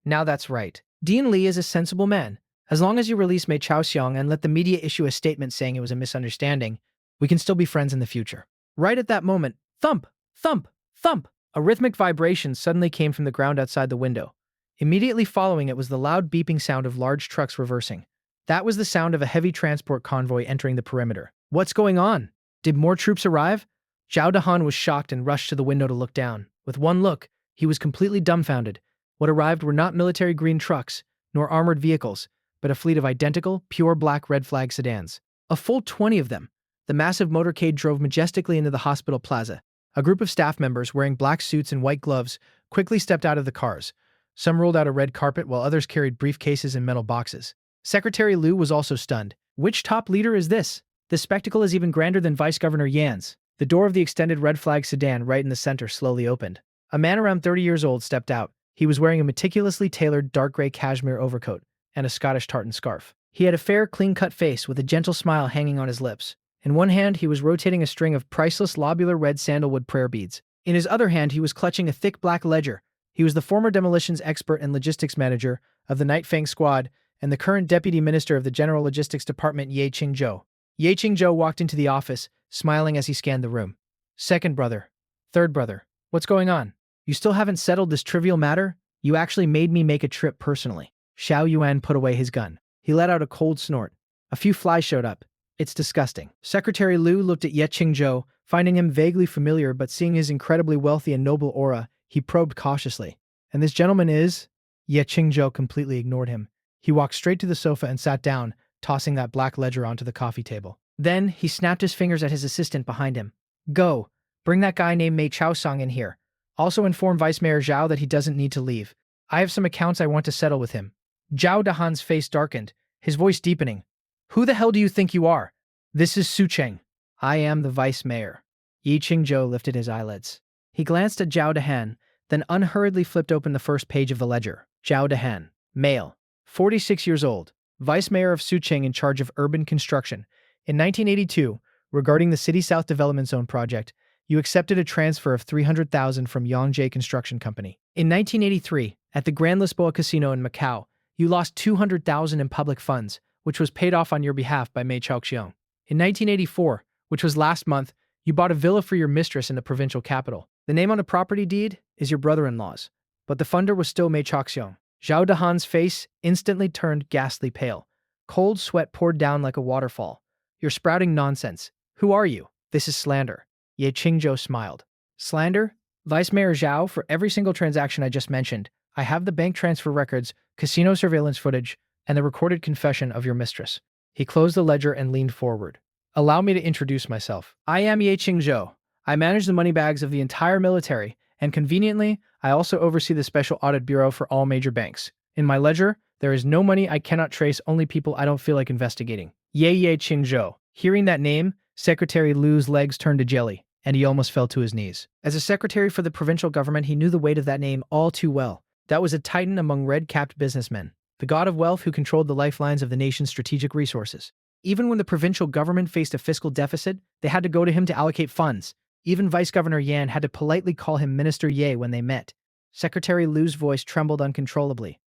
Now that's right. Dean Li is a sensible man. As long as you release Mei Chaoxiong and let the media issue a statement saying it was a misunderstanding, we can still be friends in the future. Right at that moment, thump, thump, thump, a rhythmic vibration suddenly came from the ground outside the window. Immediately following it was the loud beeping sound of large trucks reversing. That was the sound of a heavy transport convoy entering the perimeter. What's going on? Did more troops arrive? Zhao Dahan was shocked and rushed to the window to look down. With one look, he was completely dumbfounded. What arrived were not military green trucks, nor armored vehicles, but a fleet of identical, pure black red flag sedans. A full 20 of them. The massive motorcade drove majestically into the hospital plaza. A group of staff members wearing black suits and white gloves quickly stepped out of the cars. Some rolled out a red carpet while others carried briefcases and metal boxes. Secretary Liu was also stunned. Which top leader is this? The spectacle is even grander than Vice Governor Yan's. The door of the extended red flag sedan right in the center slowly opened. A man around 30 years old stepped out. He was wearing a meticulously tailored dark gray cashmere overcoat and a Scottish tartan scarf. He had a fair, clean-cut face with a gentle smile hanging on his lips. In one hand, he was rotating a string of priceless lobular red sandalwood prayer beads. In his other hand, he was clutching a thick black ledger. He was the former demolitions expert and logistics manager of the Night Fang squad, and the current Deputy Minister of the General Logistics Department, Ye Qingzhou. Ye Qingzhou walked into the office, smiling as he scanned the room. Second brother. Third brother. What's going on? You still haven't settled this trivial matter? You actually made me make a trip personally. Xiao Yuan put away his gun. He let out a cold snort. A few flies showed up. It's disgusting. Secretary Liu looked at Ye Qingzhou, finding him vaguely familiar but seeing his incredibly wealthy and noble aura, he probed cautiously. And this gentleman is? Ye Qingzhou completely ignored him. He walked straight to the sofa and sat down, tossing that black ledger onto the coffee table. Then, he snapped his fingers at his assistant behind him. Go. Bring that guy named Mei Chaosong in here. Also inform Vice Mayor Zhao that he doesn't need to leave. I have some accounts I want to settle with him. Zhao Dahan's face darkened, his voice deepening. Who the hell do you think you are? This is Su Cheng. I am the Vice Mayor. Ye Qingzhou lifted his eyelids. He glanced at Zhao Dahan, then unhurriedly flipped open the first page of the ledger. Zhao Dahan, male, 46 years old, Vice Mayor of Sucheng in charge of urban construction. In 1982, regarding the City South Development Zone project, you accepted a transfer of $300,000 from Yongjae Construction Company. In 1983, at the Grand Lisboa Casino in Macau, you lost $200,000 in public funds, which was paid off on your behalf by Mei Chaoxiong. In 1984, which was last month, you bought a villa for your mistress in the provincial capital. The name on the property deed is your brother-in-law's, but the funder was still Mei Chaoxiong. Zhao Dahan's face instantly turned ghastly pale. Cold sweat poured down like a waterfall. You're sprouting nonsense. Who are you? This is slander. Ye Qingzhou smiled. Slander? Vice Mayor Zhao, for every single transaction I just mentioned, I have the bank transfer records, casino surveillance footage, and the recorded confession of your mistress. He closed the ledger and leaned forward. Allow me to introduce myself. I am Ye Qingzhou. I manage the money bags of the entire military, and conveniently, I also oversee the Special Audit Bureau for all major banks. In my ledger, there is no money I cannot trace, only people I don't feel like investigating. Ye Qingzhou. Hearing that name, Secretary Liu's legs turned to jelly, and he almost fell to his knees. As a secretary for the provincial government, he knew the weight of that name all too well. That was a titan among red-capped businessmen, the god of wealth who controlled the lifelines of the nation's strategic resources. Even when the provincial government faced a fiscal deficit, they had to go to him to allocate funds. Even Vice Governor Yan had to politely call him Minister Ye when they met. Secretary Liu's voice trembled uncontrollably.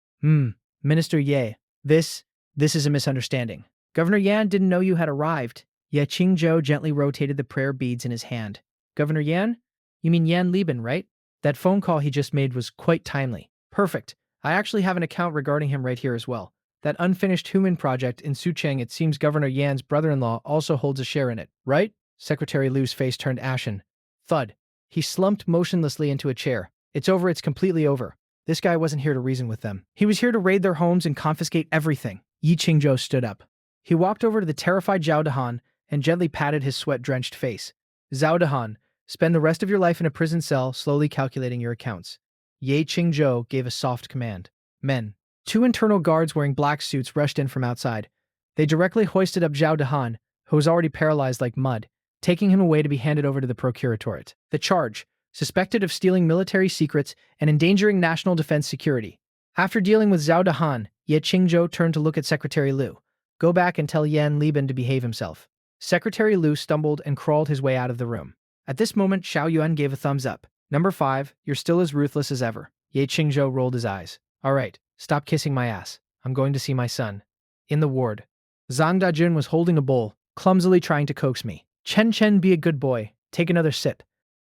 Minister Ye, this is a misunderstanding. Governor Yan didn't know you had arrived. Ye Qingzhou gently rotated the prayer beads in his hand. Governor Yan? You mean Yan Lieben, right? That phone call he just made was quite timely. Perfect. I actually have an account regarding him right here as well. That unfinished human project in Sucheng, it seems Governor Yan's brother-in-law also holds a share in it, right? Secretary Liu's face turned ashen. Thud. He slumped motionlessly into a chair. It's over, it's completely over. This guy wasn't here to reason with them. He was here to raid their homes and confiscate everything. Ye Qingzhou stood up. He walked over to the terrified Zhao Dahan and gently patted his sweat-drenched face. Zhao Dahan, spend the rest of your life in a prison cell slowly calculating your accounts. Ye Qingzhou gave a soft command. Men. 2 internal guards wearing black suits rushed in from outside. They directly hoisted up Zhao Dahan, who was already paralyzed like mud, taking him away to be handed over to the procuratorate. The charge, suspected of stealing military secrets and endangering national defense security. After dealing with Zhao Dahan, Ye Qingzhou turned to look at Secretary Liu. Go back and tell Yan Lieben to behave himself. Secretary Liu stumbled and crawled his way out of the room. At this moment, Xiao Yuan gave a thumbs up. Number 5, you're still as ruthless as ever. Ye Qingzhou rolled his eyes. All right, stop kissing my ass. I'm going to see my son. In the ward. Zhang Dajun was holding a bowl, clumsily trying to coax me. Chen, be a good boy. Take another sip.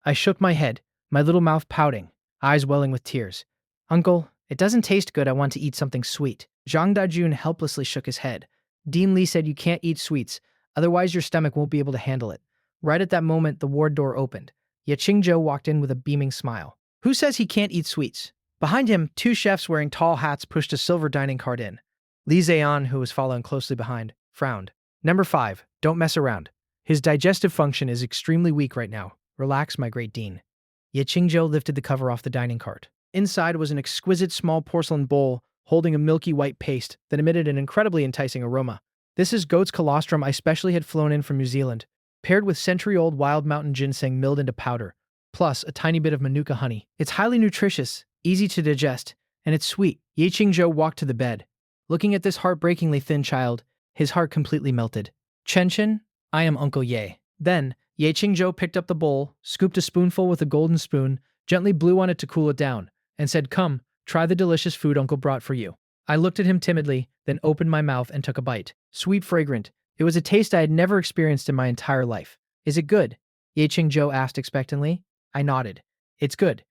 I shook my head, my little mouth pouting, eyes welling with tears. Uncle, it doesn't taste good. I want to eat something sweet. Zhang Dajun helplessly shook his head. Dean Li said you can't eat sweets, otherwise your stomach won't be able to handle it. Right at that moment, the ward door opened. Ye Qingzhou walked in with a beaming smile. Who says he can't eat sweets? Behind him, 2 chefs wearing tall hats pushed a silver dining cart in. Li Zheyan, who was following closely behind, frowned. Number 5, don't mess around. His digestive function is extremely weak right now. Relax, my great dean. Ye Qingzhou lifted the cover off the dining cart. Inside was an exquisite small porcelain bowl holding a milky white paste that emitted an incredibly enticing aroma. This is goat's colostrum I specially had flown in from New Zealand, paired with century-old wild mountain ginseng milled into powder, plus a tiny bit of manuka honey. It's highly nutritious, easy to digest, and it's sweet. Ye Qingzhou walked to the bed. Looking at this heartbreakingly thin child, his heart completely melted. Chen, I am Uncle Ye. Then, Ye Qingzhou picked up the bowl, scooped a spoonful with a golden spoon, gently blew on it to cool it down, and said, Come, try the delicious food Uncle brought for you. I looked at him timidly, then opened my mouth and took a bite. Sweet, fragrant. It was a taste I had never experienced in my entire life. Is it good? Ye Qingzhou asked expectantly. I nodded. It's good.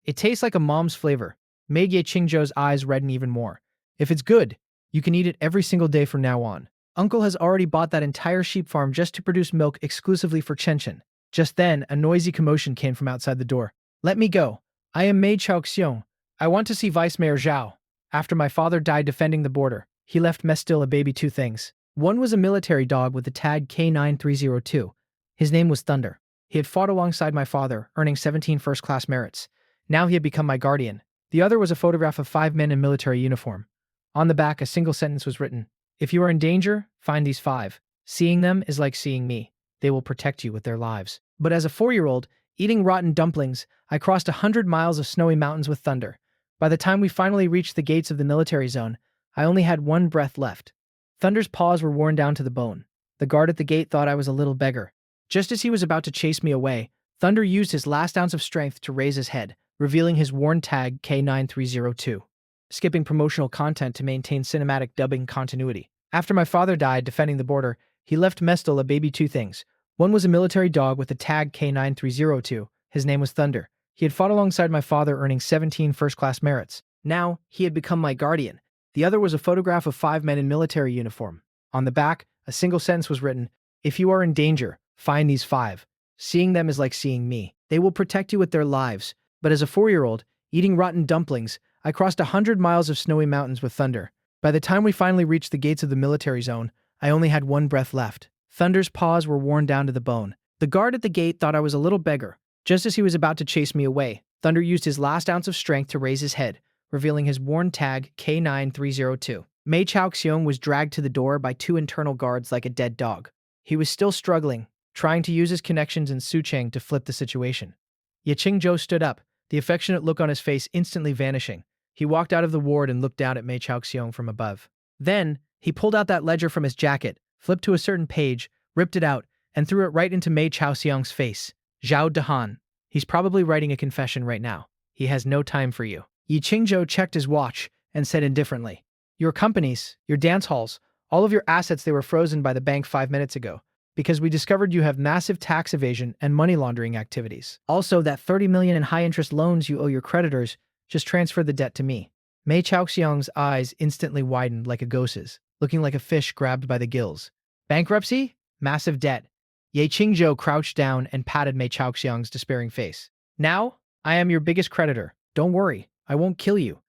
It tastes like a mom's flavor. Made Ye Qingzhou's eyes redden even more. If it's good, you can eat it every single day from now on. Uncle has already bought that entire sheep farm just to produce milk exclusively for Chen Chen. Just then, a noisy commotion came from outside the door. Let me go. I am Mei Chaoxiong. I want to see Vice Mayor Zhao. After my father died defending the border, he left Mestil a baby two things. One was a military dog with the tag K9302. His name was Thunder. He had fought alongside my father, earning 17 first-class merits. Now he had become my guardian. The other was a photograph of 5 men in military uniform. On the back, a single sentence was written. If you are in danger, find these 5. Seeing them is like seeing me. They will protect you with their lives. But as a 4-year-old, eating rotten dumplings, I crossed 100 miles of snowy mountains with Thunder. By the time we finally reached the gates of the military zone, I only had one breath left. Thunder's paws were worn down to the bone. The guard at the gate thought I was a little beggar. Just as he was about to chase me away, Thunder used his last ounce of strength to raise his head, revealing his worn tag K9302. Skipping promotional content to maintain cinematic dubbing continuity. After my father died defending the border, he left Mestil a baby two things. One was a military dog with the tag K9302. His name was Thunder. He had fought alongside my father, earning 17 first-class merits. Now, he had become my guardian. The other was a photograph of 5 men in military uniform. On the back, a single sentence was written, If you are in danger, find these 5. Seeing them is like seeing me. They will protect you with their lives. But as a 4-year-old, eating rotten dumplings, I crossed 100 miles of snowy mountains with Thunder. By the time we finally reached the gates of the military zone, I only had one breath left. Thunder's paws were worn down to the bone. The guard at the gate thought I was a little beggar. Just as he was about to chase me away, Thunder used his last ounce of strength to raise his head, revealing his worn tag K9302. Mei Chaoxiong was dragged to the door by 2 internal guards like a dead dog. He was still struggling, trying to use his connections in Sucheng to flip the situation. Ye Qingzhou stood up, the affectionate look on his face instantly vanishing. He walked out of the ward and looked down at Mei Chaoxiong from above. Then, he pulled out that ledger from his jacket, flipped to a certain page, ripped it out, and threw it right into Mei Chaoxiong's face. Zhao Dahan. He's probably writing a confession right now. He has no time for you. Ye Qingzhou checked his watch and said indifferently, Your companies, your dance halls, all of your assets, they were frozen by the bank 5 minutes ago, because we discovered you have massive tax evasion and money laundering activities. Also, that 30 million in high-interest loans you owe your creditors, just transfer the debt to me. Mei Chaoxiong's eyes instantly widened like a ghost's, looking like a fish grabbed by the gills. Bankruptcy? Massive debt. Ye Qingzhou crouched down and patted Mei Chaoxiong's despairing face. Now, I am your biggest creditor. Don't worry, I won't kill you.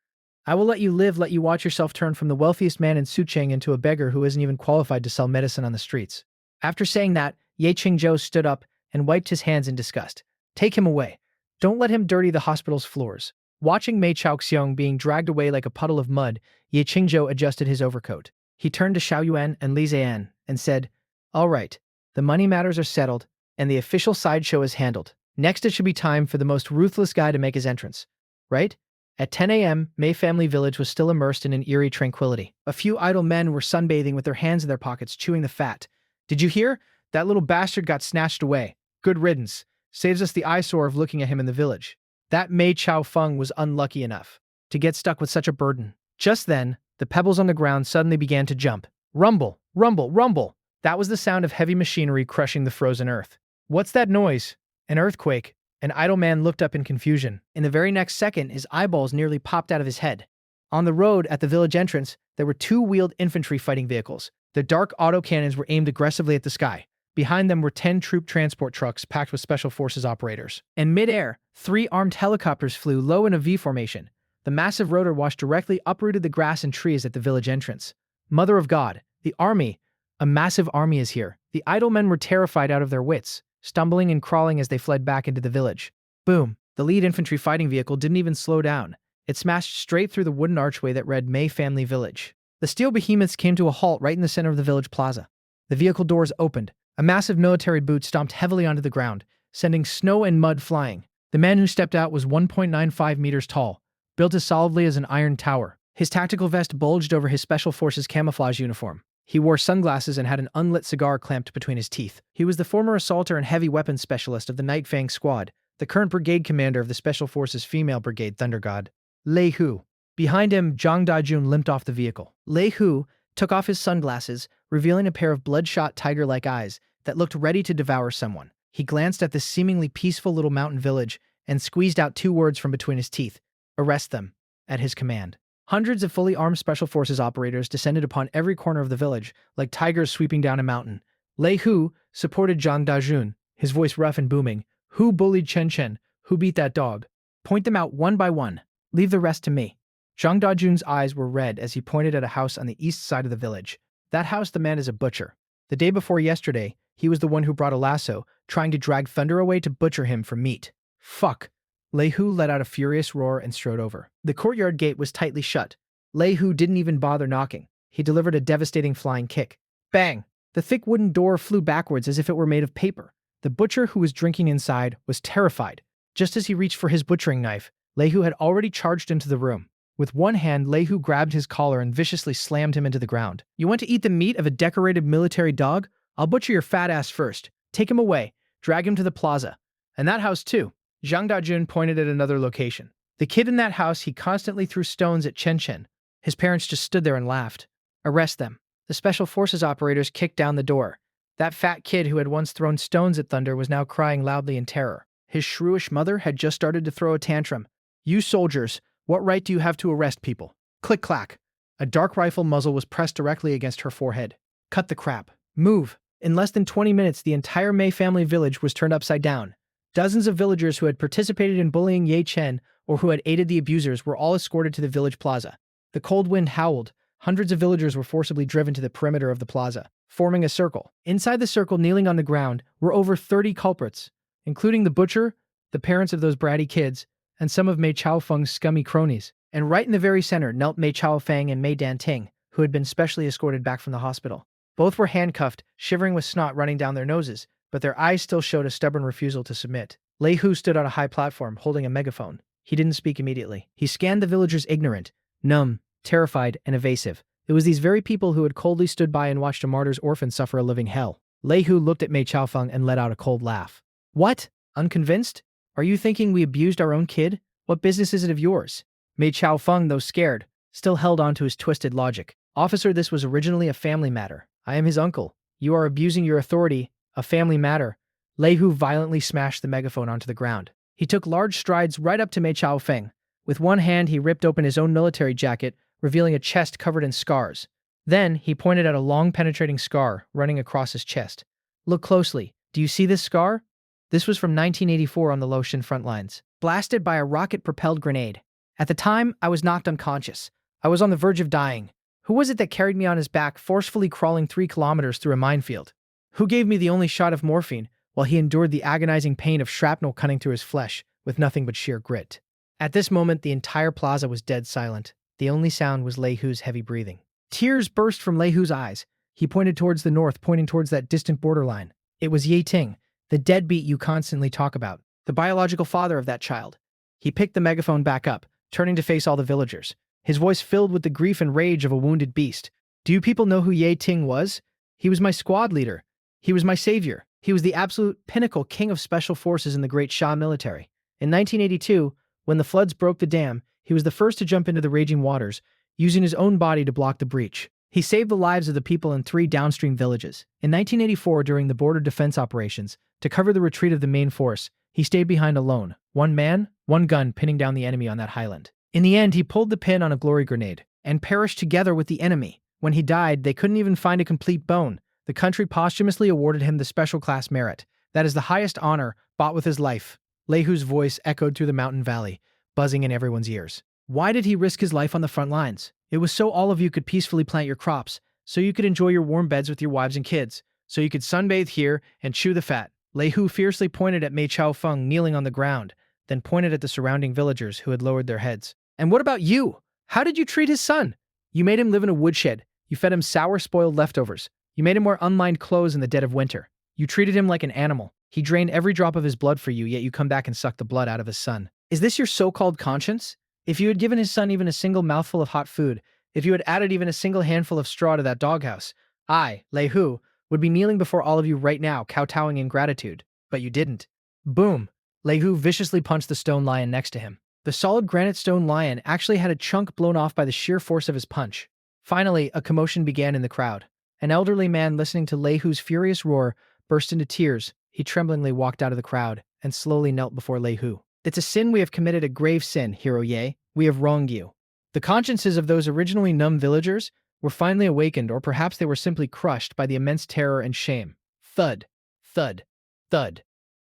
I will let you live, let you watch yourself turn from the wealthiest man in Sucheng into a beggar who isn't even qualified to sell medicine on the streets. After saying that, Ye Qingzhou stood up and wiped his hands in disgust. Take him away. Don't let him dirty the hospital's floors. Watching Mei Chaoxiong being dragged away like a puddle of mud, Ye Qingzhou adjusted his overcoat. He turned to Xiao Yuan and Li Zian and said, All right, the money matters are settled, and the official sideshow is handled. Next, it should be time for the most ruthless guy to make his entrance. Right? At 10 a.m., Mei Family Village was still immersed in an eerie tranquility. A few idle men were sunbathing with their hands in their pockets, chewing the fat. Did you hear? That little bastard got snatched away. Good riddance. Saves us the eyesore of looking at him in the village. That Mei Chao Feng was unlucky enough to get stuck with such a burden. Just then, the pebbles on the ground suddenly began to jump. Rumble, rumble, rumble. That was the sound of heavy machinery crushing the frozen earth. What's that noise? An earthquake. An idle man looked up in confusion. In the very next second, his eyeballs nearly popped out of his head. On the road at the village entrance, there were 2-wheeled infantry fighting vehicles. The dark autocannons were aimed aggressively at the sky. Behind them were 10 troop transport trucks packed with special forces operators. In mid-air, 3 armed helicopters flew low in a V formation. The massive rotor wash directly uprooted the grass and trees at the village entrance. Mother of God, the army! A massive army is here. The idle men were terrified out of their wits, stumbling and crawling as they fled back into the village. Boom! The lead infantry fighting vehicle didn't even slow down. It smashed straight through the wooden archway that read Mei Family Village. The steel behemoths came to a halt right in the center of the village plaza. The vehicle doors opened. A massive military boot stomped heavily onto the ground, sending snow and mud flying. The man who stepped out was 1.95 meters tall, built as solidly as an iron tower. His tactical vest bulged over his special forces camouflage uniform. He wore sunglasses and had an unlit cigar clamped between his teeth. He was the former assaulter and heavy weapons specialist of the Night Fang Squad, the current brigade commander of the Special Forces Female Brigade Thunder God, Lei Hu. Behind him, Zhang Dajun limped off the vehicle. Lei Hu took off his sunglasses, revealing a pair of bloodshot tiger-like eyes that looked ready to devour someone. He glanced at this seemingly peaceful little mountain village and squeezed out 2 words from between his teeth: "Arrest them," at his command. Hundreds of fully armed Special Forces operators descended upon every corner of the village, like tigers sweeping down a mountain. Lei Hu supported Zhang Dajun, his voice rough and booming. "Who bullied Chen Chen? Who beat that dog? Point them out one by one. Leave the rest to me." Zhang Dajun's eyes were red as he pointed at a house on the east side of the village. "That house, the man is a butcher. The day before yesterday, he was the one who brought a lasso, trying to drag Thunder away to butcher him for meat." "Fuck." Lei Hu let out a furious roar and strode over. The courtyard gate was tightly shut. Lei Hu didn't even bother knocking. He delivered a devastating flying kick. Bang! The thick wooden door flew backwards as if it were made of paper. The butcher who was drinking inside was terrified. Just as he reached for his butchering knife, Lei Hu had already charged into the room. With one hand, Lei Hu grabbed his collar and viciously slammed him into the ground. "You want to eat the meat of a decorated military dog? I'll butcher your fat ass first. Take him away. Drag him to the plaza. And that house too." Zhang Dajun pointed at another location. "The kid in that house, he constantly threw stones at Chen Chen. His parents just stood there and laughed." "Arrest them." The Special Forces operators kicked down the door. That fat kid who had once thrown stones at Thunder was now crying loudly in terror. His shrewish mother had just started to throw a tantrum. "You soldiers, what right do you have to arrest people?" Click-clack. A dark rifle muzzle was pressed directly against her forehead. "Cut the crap. Move." In less than 20 minutes, the entire Mei family village was turned upside down. Dozens of villagers who had participated in bullying Ye Chen or who had aided the abusers were all escorted to the village plaza. The cold wind howled. Hundreds of villagers were forcibly driven to the perimeter of the plaza, forming a circle. Inside the circle, kneeling on the ground, were over 30 culprits, including the butcher, the parents of those bratty kids, and some of Mei Chaofeng's scummy cronies. And right in the very center knelt Mei Chaofeng and Mei Danting, who had been specially escorted back from the hospital. Both were handcuffed, shivering with snot running down their noses, but their eyes still showed a stubborn refusal to submit. Lei Hu stood on a high platform, holding a megaphone. He didn't speak immediately. He scanned the villagers ignorant, numb, terrified, and evasive. It was these very people who had coldly stood by and watched a martyr's orphan suffer a living hell. Lei Hu looked at Mei Chaofeng and let out a cold laugh. "What? Unconvinced? Are you thinking we abused our own kid? What business is it of yours?" Mei Chaofeng, though scared, still held on to his twisted logic. "Officer, this was originally a family matter. I am his uncle. You are abusing your authority. A family matter." Lei Hu violently smashed the megaphone onto the ground. He took large strides right up to Mei Chaofeng. With one hand, he ripped open his own military jacket, revealing a chest covered in scars. Then, he pointed at a long penetrating scar running across his chest. "Look closely. Do you see this scar? This was from 1984 on the Loshin front lines, blasted by a rocket-propelled grenade. At the time, I was knocked unconscious. I was on the verge of dying. Who was it that carried me on his back, forcefully crawling 3 kilometers through a minefield? Who gave me the only shot of morphine, while he endured the agonizing pain of shrapnel cutting through his flesh, with nothing but sheer grit?" At this moment, the entire plaza was dead silent. The only sound was Lei Hu's heavy breathing. Tears burst from Lei Hu's eyes. He pointed towards the north, pointing towards that distant borderline. It was Ye Ting, the deadbeat you constantly talk about, the biological father of that child. He picked the megaphone back up, turning to face all the villagers, his voice filled with the grief and rage of a wounded beast. "Do you people know who Ye Ting was? He was my squad leader. He was my savior. He was the absolute pinnacle king of special forces in the Great Shah military. In 1982, when the floods broke the dam, he was the first to jump into the raging waters, using his own body to block the breach. He saved the lives of the people in 3 downstream villages. In 1984, during the border defense operations, to cover the retreat of the main force, he stayed behind alone, 1 man, 1 gun, pinning down the enemy on that highland. In the end, he pulled the pin on a glory grenade and perished together with the enemy. When he died, they couldn't even find a complete bone. The country posthumously awarded him the Special Class Merit. That is the highest honor bought with his life." Lei Hu's voice echoed through the mountain valley, buzzing in everyone's ears. "Why did he risk his life on the front lines? It was so all of you could peacefully plant your crops, so you could enjoy your warm beds with your wives and kids, so you could sunbathe here and chew the fat." Lei Hu fiercely pointed at Mei Chaofeng kneeling on the ground, then pointed at the surrounding villagers who had lowered their heads. "And what about you? How did you treat his son? You made him live in a woodshed. You fed him sour, spoiled leftovers. You made him wear unlined clothes in the dead of winter. You treated him like an animal. He drained every drop of his blood for you, yet you come back and suck the blood out of his son. Is this your so-called conscience? If you had given his son even a single mouthful of hot food, if you had added even a single handful of straw to that doghouse, I, Lei Hu, would be kneeling before all of you right now, kowtowing in gratitude. But you didn't." Boom! Lei Hu viciously punched the stone lion next to him. The The solid granite stone lion actually had a chunk blown off by the sheer force of his punch. Finally, a commotion began in the crowd. An elderly man listening to Lei Hu's furious roar burst into tears. He tremblingly walked out of the crowd and slowly knelt before Lei Hu. "It's a sin, we have committed a grave sin, Hero Ye. We have wronged you." The consciences of those originally numb villagers were finally awakened, or perhaps they were simply crushed by the immense terror and shame. Thud, thud, thud.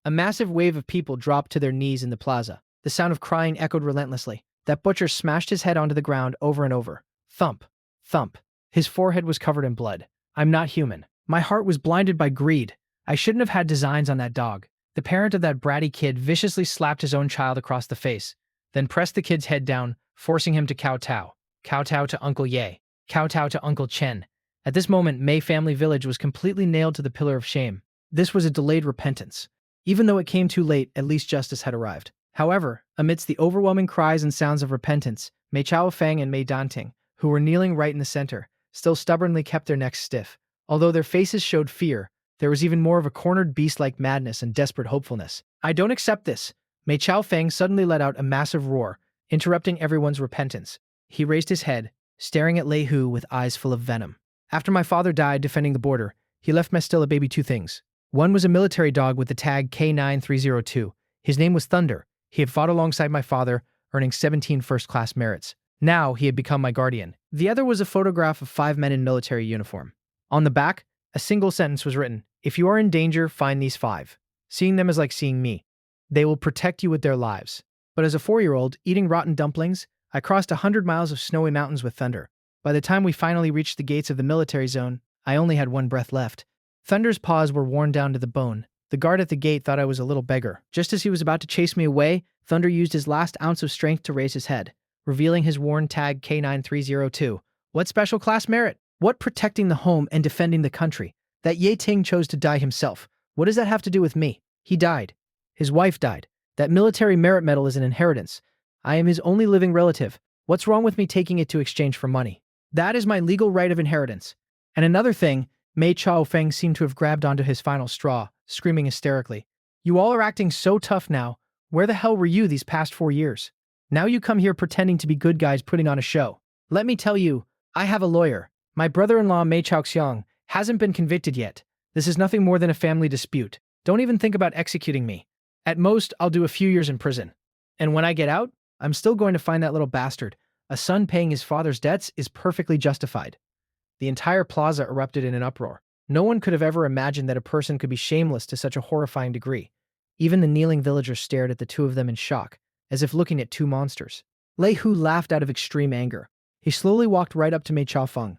A massive wave of people dropped to their knees in the plaza. The sound of crying echoed relentlessly. That butcher smashed his head onto the ground over and over. Thump, thump. His forehead was covered in blood. "I'm not human. My heart was blinded by greed. I shouldn't have had designs on that dog." The parent of that bratty kid viciously slapped his own child across the face, then pressed the kid's head down, forcing him to kowtow. Kowtow to Uncle Ye. Kowtow to Uncle Chen. At this moment, Mei family village was completely nailed to the pillar of shame. This was a delayed repentance. Even though it came too late, at least justice had arrived. However, amidst the overwhelming cries and sounds of repentance, Mei Chaofeng and Mei Danting, who were kneeling right in the center, still stubbornly kept their necks stiff. Although their faces showed fear, there was even more of a cornered beast-like madness and desperate hopefulness. "I don't accept this." Mei Chaofeng suddenly let out a massive roar, interrupting everyone's repentance. He raised his head, staring at Lei Hu with eyes full of venom. "After my father died defending the border, he left me still a baby two things. One was a military dog with the tag K9302. His name was Thunder. He had fought alongside my father, earning 17 first-class merits. Now he had become my guardian. The other was a photograph of 5 men in military uniform. On the back, a single sentence was written: if you are in danger, find these 5. Seeing them is like seeing me. They will protect you with their lives." But as a 4-year-old, eating rotten dumplings, I crossed 100 miles of snowy mountains with Thunder. By the time we finally reached the gates of the military zone, I only had 1 breath left. Thunder's paws were worn down to the bone. The guard at the gate thought I was a little beggar. Just as he was about to chase me away, Thunder used his last ounce of strength to raise his head, revealing his worn tag K9302. What special class merit? What protecting the home and defending the country? That Ye Ting chose to die himself. What does that have to do with me? He died. His wife died. That military merit medal is an inheritance. I am his only living relative. What's wrong with me taking it to exchange for money? That is my legal right of inheritance. And another thing, Mei Chaofeng seemed to have grabbed onto his final straw, screaming hysterically. "You all are acting so tough now. Where the hell were you these past 4 years? Now you come here pretending to be good guys putting on a show. Let me tell you, I have a lawyer. My brother-in-law Mei Chaoxiang hasn't been convicted yet. This is nothing more than a family dispute. Don't even think about executing me. At most, I'll do a few years in prison. And when I get out, I'm still going to find that little bastard. A son paying his father's debts is perfectly justified." The entire plaza erupted in an uproar. No one could have ever imagined that a person could be shameless to such a horrifying degree. Even the kneeling villagers stared at the two of them in shock, as if looking at 2 monsters. Lei Hu laughed out of extreme anger. He slowly walked right up to Mei Chaofeng.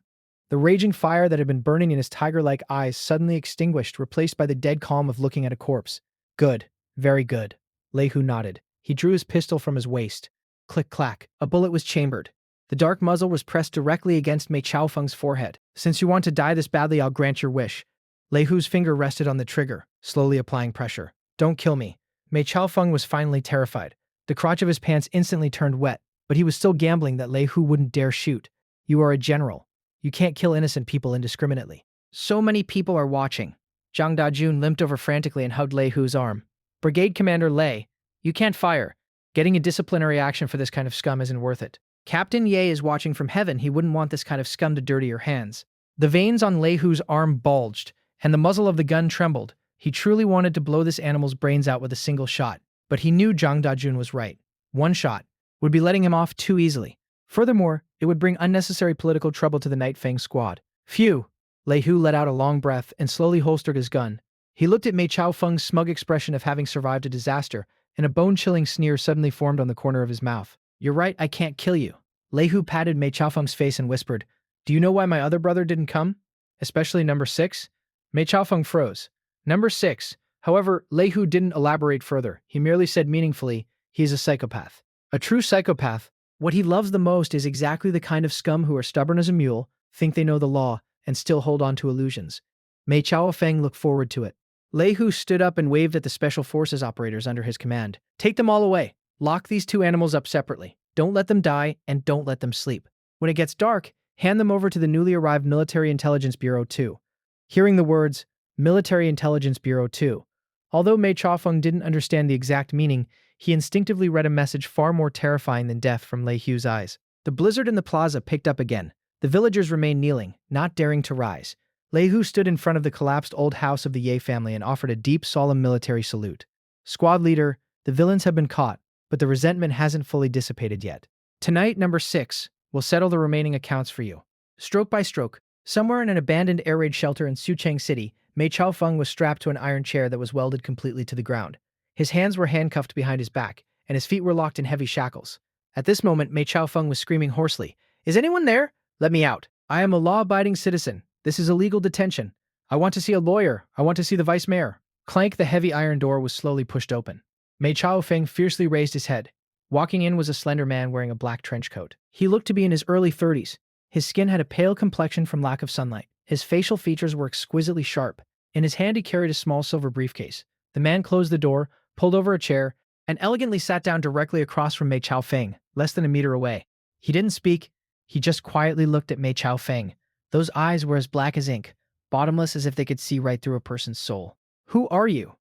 The raging fire that had been burning in his tiger-like eyes suddenly extinguished, replaced by the dead calm of looking at a corpse. "Good. Very good." Lei Hu nodded. He drew his pistol from his waist. Click-clack. A bullet was chambered. The dark muzzle was pressed directly against Mei Chaofeng's forehead. "Since you want to die this badly, I'll grant your wish." Lei Hu's finger rested on the trigger, slowly applying pressure. "Don't kill me." Mei Chaofeng was finally terrified. The crotch of his pants instantly turned wet, but he was still gambling that Lei Hu wouldn't dare shoot. "You are a general. You can't kill innocent people indiscriminately." "So many people are watching." Zhang Dajun limped over frantically and hugged Lei Hu's arm. "Brigade Commander Lei, you can't fire. Getting a disciplinary action for this kind of scum isn't worth it. Captain Ye is watching from heaven. He wouldn't want this kind of scum to dirty your hands." The veins on Lei Hu's arm bulged, and the muzzle of the gun trembled. He truly wanted to blow this animal's brains out with a single shot, but he knew Zhang Dajun was right. 1 shot would be letting him off too easily. Furthermore, it would bring unnecessary political trouble to the Night Fang squad. Phew! Lei Hu let out a long breath and slowly holstered his gun. He looked at Mei Chaofeng's smug expression of having survived a disaster, and a bone-chilling sneer suddenly formed on the corner of his mouth. "You're right, I can't kill you." Lei Hu patted Mei Chaofeng's face and whispered, "Do you know why my other brother didn't come? Especially number 6? Mei Chaofeng froze. Number 6. However, Lei Hu didn't elaborate further. He merely said meaningfully, "He is a psychopath." A true psychopath. What he loves the most is exactly the kind of scum who are stubborn as a mule, think they know the law, and still hold on to illusions. Mei Chaofeng looked forward to it. Lei Hu stood up and waved at the special forces operators under his command. "Take them all away. Lock these 2 animals up separately. Don't let them die, and don't let them sleep. When it gets dark, hand them over to the newly arrived Military Intelligence Bureau 2. Hearing the words, Military Intelligence Bureau 2, although Mei Chaofeng didn't understand the exact meaning, He instinctively read a message far more terrifying than death from Lei Hu's eyes. The blizzard in the plaza picked up again. The villagers remained kneeling, not daring to rise. Lei Hu stood in front of the collapsed old house of the Ye family and offered a deep, solemn military salute. Squad leader, the villains have been caught, but the resentment hasn't fully dissipated yet. Tonight, number 6, will settle the remaining accounts for you. Stroke by stroke, somewhere in an abandoned air raid shelter in Suchang City, Mei Chaofeng was strapped to an iron chair that was welded completely to the ground. His hands were handcuffed behind his back, and his feet were locked in heavy shackles. At this moment, Mei Chaofeng was screaming hoarsely, "Is anyone there? Let me out. I am a law-abiding citizen. This is illegal detention. I want to see a lawyer. I want to see the vice mayor." Clank, the heavy iron door was slowly pushed open. Mei Chaofeng fiercely raised his head. Walking in was a slender man wearing a black trench coat. He looked to be in his early 30s. His skin had a pale complexion from lack of sunlight. His facial features were exquisitely sharp. In his hand he carried a small silver briefcase. The man closed the door, pulled over a chair, and elegantly sat down directly across from Mei Chaofeng, less than a meter away. He didn't speak. He just quietly looked at Mei Chaofeng. Those eyes were as black as ink, bottomless as if they could see right through a person's soul. "Who are you?"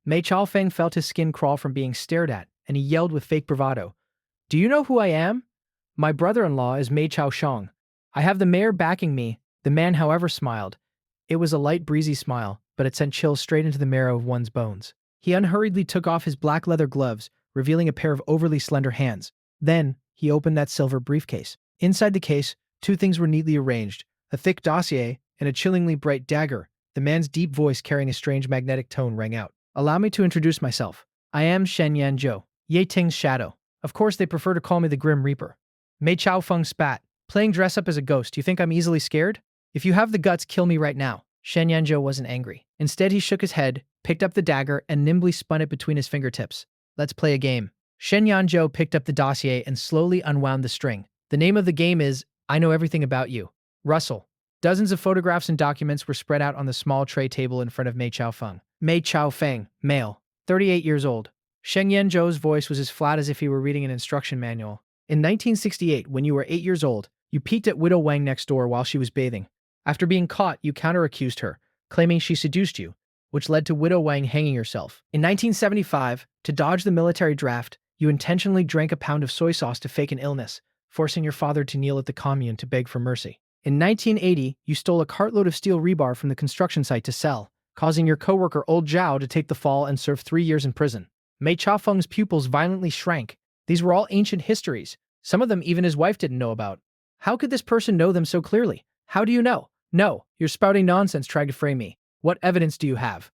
Mei Chaofeng felt his skin crawl from being stared at, and he yelled with fake bravado, "Do you know who I am? My brother-in-law is Mei Chaoshang. I have the mayor backing me." The man, however, smiled. It was a light, breezy smile, but it sent chills straight into the marrow of one's bones. He unhurriedly took off his black leather gloves, revealing a pair of overly slender hands. Then, he opened that silver briefcase. Inside the case, two things were neatly arranged: a thick dossier and a chillingly bright dagger. The man's deep voice, carrying a strange magnetic tone, rang out. "Allow me to introduce myself. I am Shen Yanzhou, Ye Ting's shadow. Of course, they prefer to call me the Grim Reaper." Mei Chaofeng spat. "Playing dress up as a ghost, you think I'm easily scared? If you have the guts, kill me right now." Shen Yanzhou wasn't angry. Instead, he shook his head, picked up the dagger, and nimbly spun it between his fingertips. "Let's play a game." Shen Yanzhou picked up the dossier and slowly unwound the string. "The name of the game is I Know Everything About You. Russell." Dozens of photographs and documents were spread out on the small tray table in front of Mei Chaofeng. Mei Chaofeng, male, 38 years old. Shen Yanzhou's voice was as flat as if he were reading an instruction manual. "In 1968, when you were 8 years old, you peeked at Widow Wang next door while she was bathing. After being caught, you counter-accused her, claiming she seduced you, which led to Widow Wang hanging herself. In 1975, to dodge the military draft, you intentionally drank a pound of soy sauce to fake an illness, forcing your father to kneel at the commune to beg for mercy. In 1980, you stole a cartload of steel rebar from the construction site to sell, causing your coworker Old Zhao to take the fall and serve 3 years in prison." Mei Chaofeng's pupils violently shrank. These were all ancient histories, some of them even his wife didn't know about. How could this person know them so clearly? "How do you know?" "No, you're spouting nonsense trying to frame me. What evidence do you have?"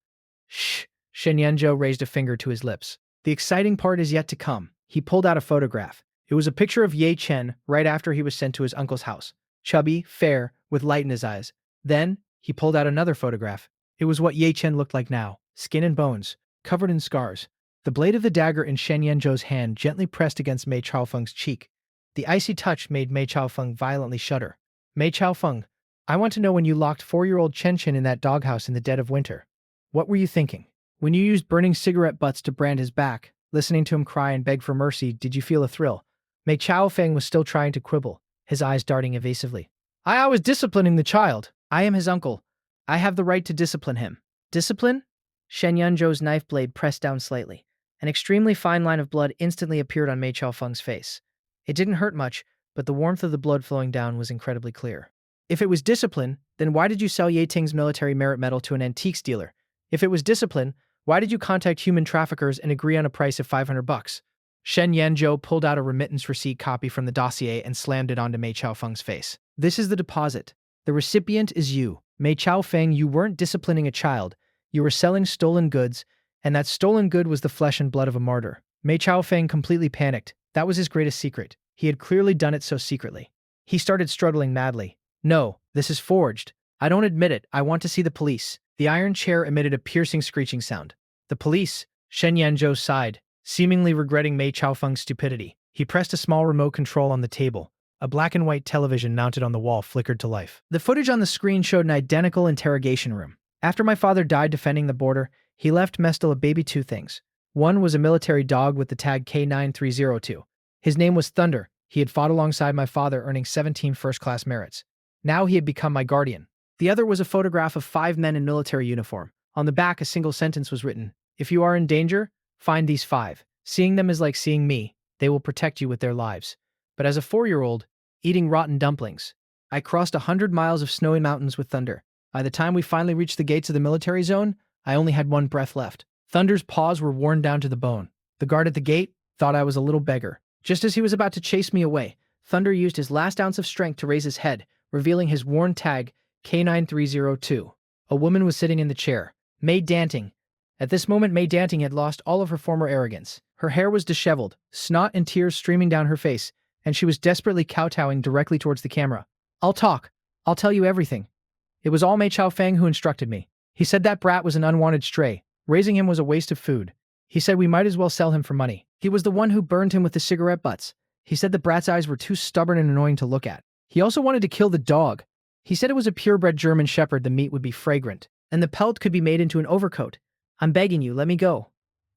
"Shh." Shen Yanzhou raised a finger to his lips. "The exciting part is yet to come." He pulled out a photograph. It was a picture of Ye Chen right after he was sent to his uncle's house. Chubby, fair, with light in his eyes. Then, he pulled out another photograph. It was what Ye Chen looked like now, skin and bones, covered in scars. The blade of the dagger in Shen Yanzhou's hand gently pressed against Mei Chaofeng's cheek. The icy touch made Mei Chaofeng violently shudder. "Mei Chaofeng, I want to know when you locked 4-year-old Chen Chen in that doghouse in the dead of winter. What were you thinking? When you used burning cigarette butts to brand his back, listening to him cry and beg for mercy, did you feel a thrill?" Mei Chaofeng was still trying to quibble, his eyes darting evasively. "I was disciplining the child. I am his uncle. I have the right to discipline him." "Discipline?" Shen Yanzhou's knife blade pressed down slightly. An extremely fine line of blood instantly appeared on Mei Chaofeng's face. It didn't hurt much, but the warmth of the blood flowing down was incredibly clear. "If it was discipline, then why did you sell Ye Ting's military merit medal to an antiques dealer? If it was discipline, why did you contact human traffickers and agree on a price of $500? Shen Yanzhou pulled out a remittance receipt copy from the dossier and slammed it onto Mei Chaofeng's face. "This is the deposit. The recipient is you. Mei Chaofeng, you weren't disciplining a child. You were selling stolen goods, and that stolen good was the flesh and blood of a martyr." Mei Chaofeng completely panicked. That was his greatest secret. He had clearly done it so secretly. He started struggling madly. "No, this is forged. I don't admit it. I want to see the police." The iron chair emitted a piercing screeching sound. "The police?" Shen Yanzhou sighed, seemingly regretting Mei Chaofeng's stupidity. He pressed a small remote control on the table. A black and white television mounted on the wall flickered to life. The footage on the screen showed an identical interrogation room. "After my father died defending the border, he left Mestel a baby 2 things. One was a military dog with the tag K9302. His name was Thunder. He had fought alongside my father, earning 17 first-class merits. Now he had become my guardian. The other was a photograph of 5 men in military uniform. On the back, a single sentence was written: 'If you are in danger, find these 5. Seeing them is like seeing me. They will protect you with their lives. But as a 4-year-old, eating rotten dumplings, I crossed 100 miles of snowy mountains with Thunder. By the time we finally reached the gates of the military zone, I only had one breath left. Thunder's paws were worn down to the bone. The guard at the gate thought I was a little beggar. Just as he was about to chase me away, Thunder used his last ounce of strength to raise his head, revealing his worn tag, K9302. A woman was sitting in the chair, May Danting. At this moment, May Danting had lost all of her former arrogance. Her hair was disheveled, snot and tears streaming down her face, and she was desperately kowtowing directly towards the camera. I'll talk. I'll tell you everything. It was all Mei Chaofeng who instructed me. He said that brat was an unwanted stray. Raising him was a waste of food. He said we might as well sell him for money. He was the one who burned him with the cigarette butts. He said the brat's eyes were too stubborn and annoying to look at. He also wanted to kill the dog. He said it was a purebred German shepherd, the meat would be fragrant, and the pelt could be made into an overcoat. I'm begging you, let me go.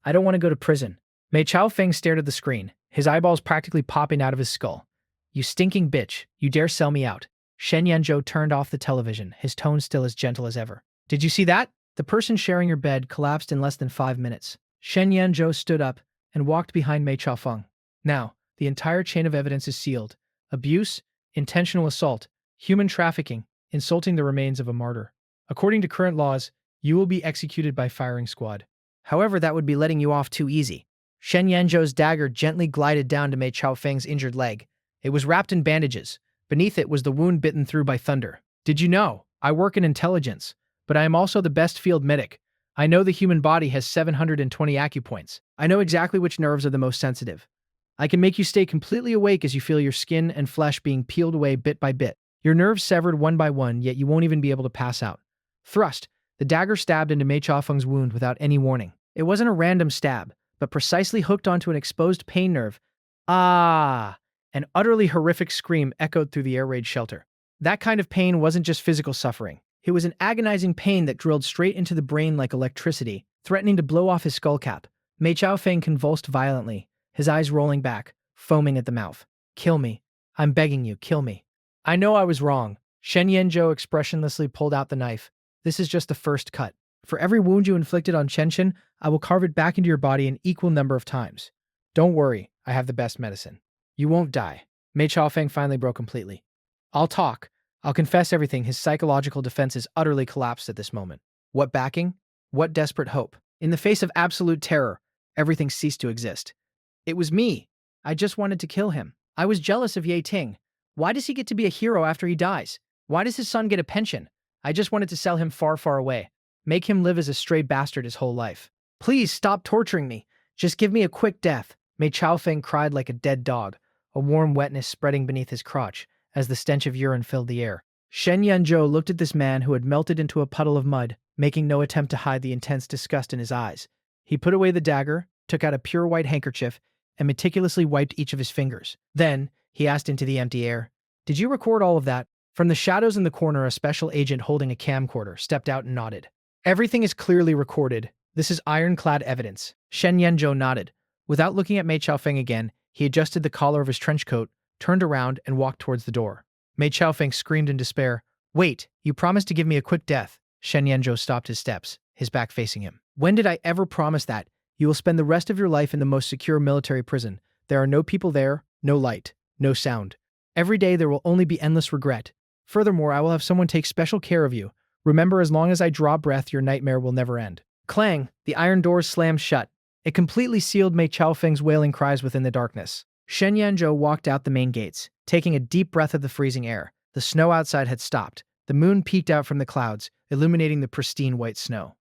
I don't want to go to prison. Mei Chaofeng stared at the screen, his eyeballs practically popping out of his skull. You stinking bitch, you dare sell me out. Shen Yanzhou turned off the television, his tone still as gentle as ever. Did you see that? The person sharing your bed collapsed in less than 5 minutes. Shen Yanzhou stood up and walked behind Mei Chaofeng. Now, the entire chain of evidence is sealed. Abuse, intentional assault, human trafficking, insulting the remains of a martyr. According to current laws, you will be executed by firing squad. However, that would be letting you off too easy. Shen Yanzhou's dagger gently glided down to Mei Chaofeng's injured leg. It was wrapped in bandages. Beneath it was the wound bitten through by Thunder. Did you know? I work in intelligence, but I am also the best field medic. I know the human body has 720 acupoints. I know exactly which nerves are the most sensitive. I can make you stay completely awake as you feel your skin and flesh being peeled away bit by bit. Your nerves severed one by one, yet you won't even be able to pass out. Thrust. The dagger stabbed into Mei Chaofeng's wound without any warning. It wasn't a random stab, but precisely hooked onto an exposed pain nerve. Ah! An utterly horrific scream echoed through the air raid shelter. That kind of pain wasn't just physical suffering. It was an agonizing pain that drilled straight into the brain like electricity, threatening to blow off his skullcap. Mei Chaofeng convulsed violently, his eyes rolling back, foaming at the mouth. Kill me. I'm begging you, kill me. I know I was wrong. Shen Yanzhou expressionlessly pulled out the knife. This is just the first cut. For every wound you inflicted on Chenshin, I will carve it back into your body an equal number of times. Don't worry, I have the best medicine. You won't die. Mei Chaofeng finally broke completely. I'll talk. I'll confess everything. His psychological defenses utterly collapsed at this moment. What backing? What desperate hope? In the face of absolute terror, everything ceased to exist. It was me. I just wanted to kill him. I was jealous of Ye Ting. Why does he get to be a hero after he dies? Why does his son get a pension? I just wanted to sell him far, far away. Make him live as a stray bastard his whole life. Please stop torturing me. Just give me a quick death. Mei Chaofeng cried like a dead dog, a warm wetness spreading beneath his crotch as the stench of urine filled the air. Shen Yanzhou looked at this man who had melted into a puddle of mud, making no attempt to hide the intense disgust in his eyes. He put away the dagger, took out a pure white handkerchief, and meticulously wiped each of his fingers. Then, he asked into the empty air, "Did you record all of that?" From the shadows in the corner, a special agent holding a camcorder stepped out and nodded. "Everything is clearly recorded. This is ironclad evidence." Shen Yanzhou nodded. Without looking at Mei Chaofeng again, he adjusted the collar of his trench coat, turned around, and walked towards the door. Mei Chaofeng screamed in despair. "Wait, you promised to give me a quick death." Shen Yanzhou stopped his steps, his back facing him. "When did I ever promise that? You will spend the rest of your life in the most secure military prison. There are no people there, no light, no sound. Every day there will only be endless regret. Furthermore, I will have someone take special care of you. Remember, as long as I draw breath, your nightmare will never end." Clang! The iron doors slammed shut. It completely sealed Mei Chaofeng's wailing cries within the darkness. Shen Yanzhou walked out the main gates, taking a deep breath of the freezing air. The snow outside had stopped. The moon peeked out from the clouds, illuminating the pristine white snow.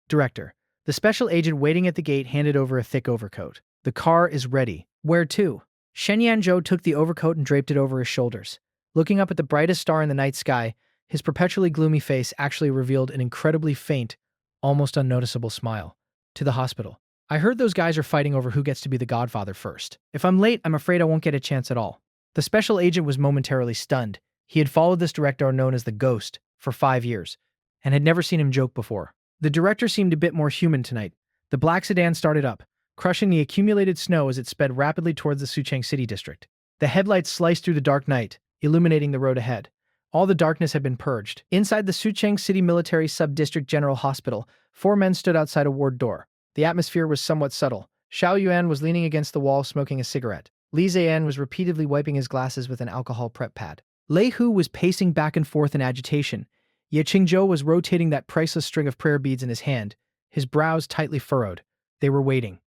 Director. The special agent waiting at the gate handed over a thick overcoat. "The car is ready." "Where to?" Shen Yanzhou took the overcoat and draped it over his shoulders. Looking up at the brightest star in the night sky, his perpetually gloomy face actually revealed an incredibly faint, almost unnoticeable smile. "To the hospital. I heard those guys are fighting over who gets to be the godfather first. If I'm late, I'm afraid I won't get a chance at all." The special agent was momentarily stunned. He had followed this director known as the Ghost for 5 years, and had never seen him joke before. The director seemed a bit more human tonight. The black sedan started up, crushing the accumulated snow as it sped rapidly towards the Sucheng City district. The headlights sliced through the dark night, illuminating the road ahead. All the darkness had been purged. Inside the Sucheng City Military Sub-District General Hospital, 4 men stood outside a ward door. The atmosphere was somewhat subtle. Xiao Yuan was leaning against the wall smoking a cigarette. Li Zian was repeatedly wiping his glasses with an alcohol prep pad. Lei Hu was pacing back and forth in agitation. Ye Qingzhou was rotating that priceless string of prayer beads in his hand, his brows tightly furrowed. They were waiting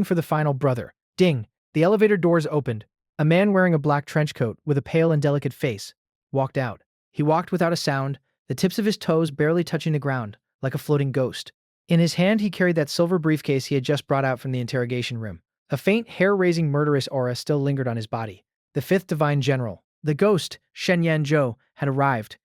for the final brother. Ding! The elevator doors opened. A man wearing a black trench coat, with a pale and delicate face, walked out. He walked without a sound, the tips of his toes barely touching the ground, like a floating ghost. In his hand he carried that silver briefcase he had just brought out from the interrogation room. A faint, hair-raising murderous aura still lingered on his body. The fifth divine general, the ghost, Shen Yanzhou, had arrived.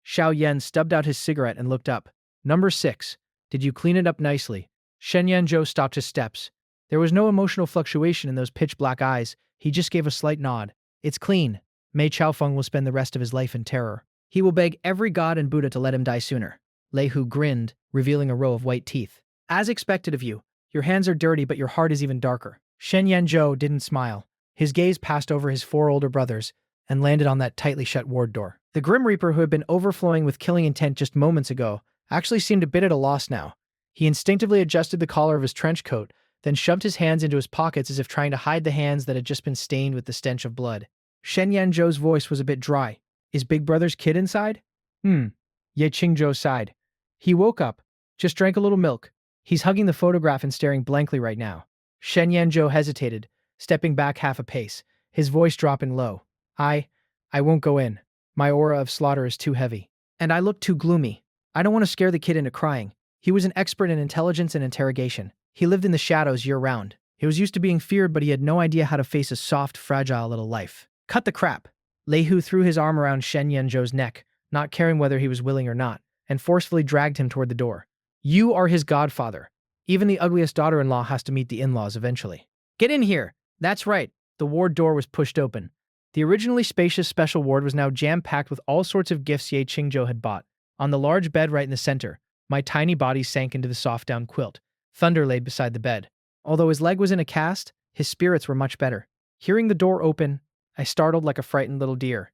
Xiao Yan stubbed out his cigarette and looked up. Number 6. Did you clean it up nicely? Shen Yanzhou stopped his steps. There was no emotional fluctuation in those pitch-black eyes. He just gave a slight nod. It's clean. Mei Chaofeng will spend the rest of his life in terror. He will beg every god and Buddha to let him die sooner. Lei Hu grinned, revealing a row of white teeth. As expected of you. Your hands are dirty, but your heart is even darker. Shen Yanzhou didn't smile. His gaze passed over his 4 older brothers and landed on that tightly shut ward door. The Grim Reaper, who had been overflowing with killing intent just moments ago, actually seemed a bit at a loss now. He instinctively adjusted the collar of his trench coat, then shoved his hands into his pockets as if trying to hide the hands that had just been stained with the stench of blood. Shen Yanzhou's voice was a bit dry. Is Big Brother's kid inside? Ye Qingzhou sighed. He woke up, just drank a little milk. He's hugging the photograph and staring blankly right now. Shen Yanzhou hesitated, stepping back half a pace, his voice dropping low. I won't go in. My aura of slaughter is too heavy. And I look too gloomy. I don't want to scare the kid into crying. He was an expert in intelligence and interrogation. He lived in the shadows year-round. He was used to being feared, but he had no idea how to face a soft, fragile little life. Cut the crap. Lei Hu threw his arm around Shen Yanzhou's neck, not caring whether he was willing or not, and forcefully dragged him toward the door. You are his godfather. Even the ugliest daughter-in-law has to meet the in-laws eventually. Get in here. That's right. The ward door was pushed open. The originally spacious special ward was now jam-packed with all sorts of gifts Ye Qingzhou had bought. On the large bed right in the center, my tiny body sank into the soft down quilt. Thunder lay beside the bed. Although his leg was in a cast, his spirits were much better. Hearing the door open, I startled like a frightened little deer.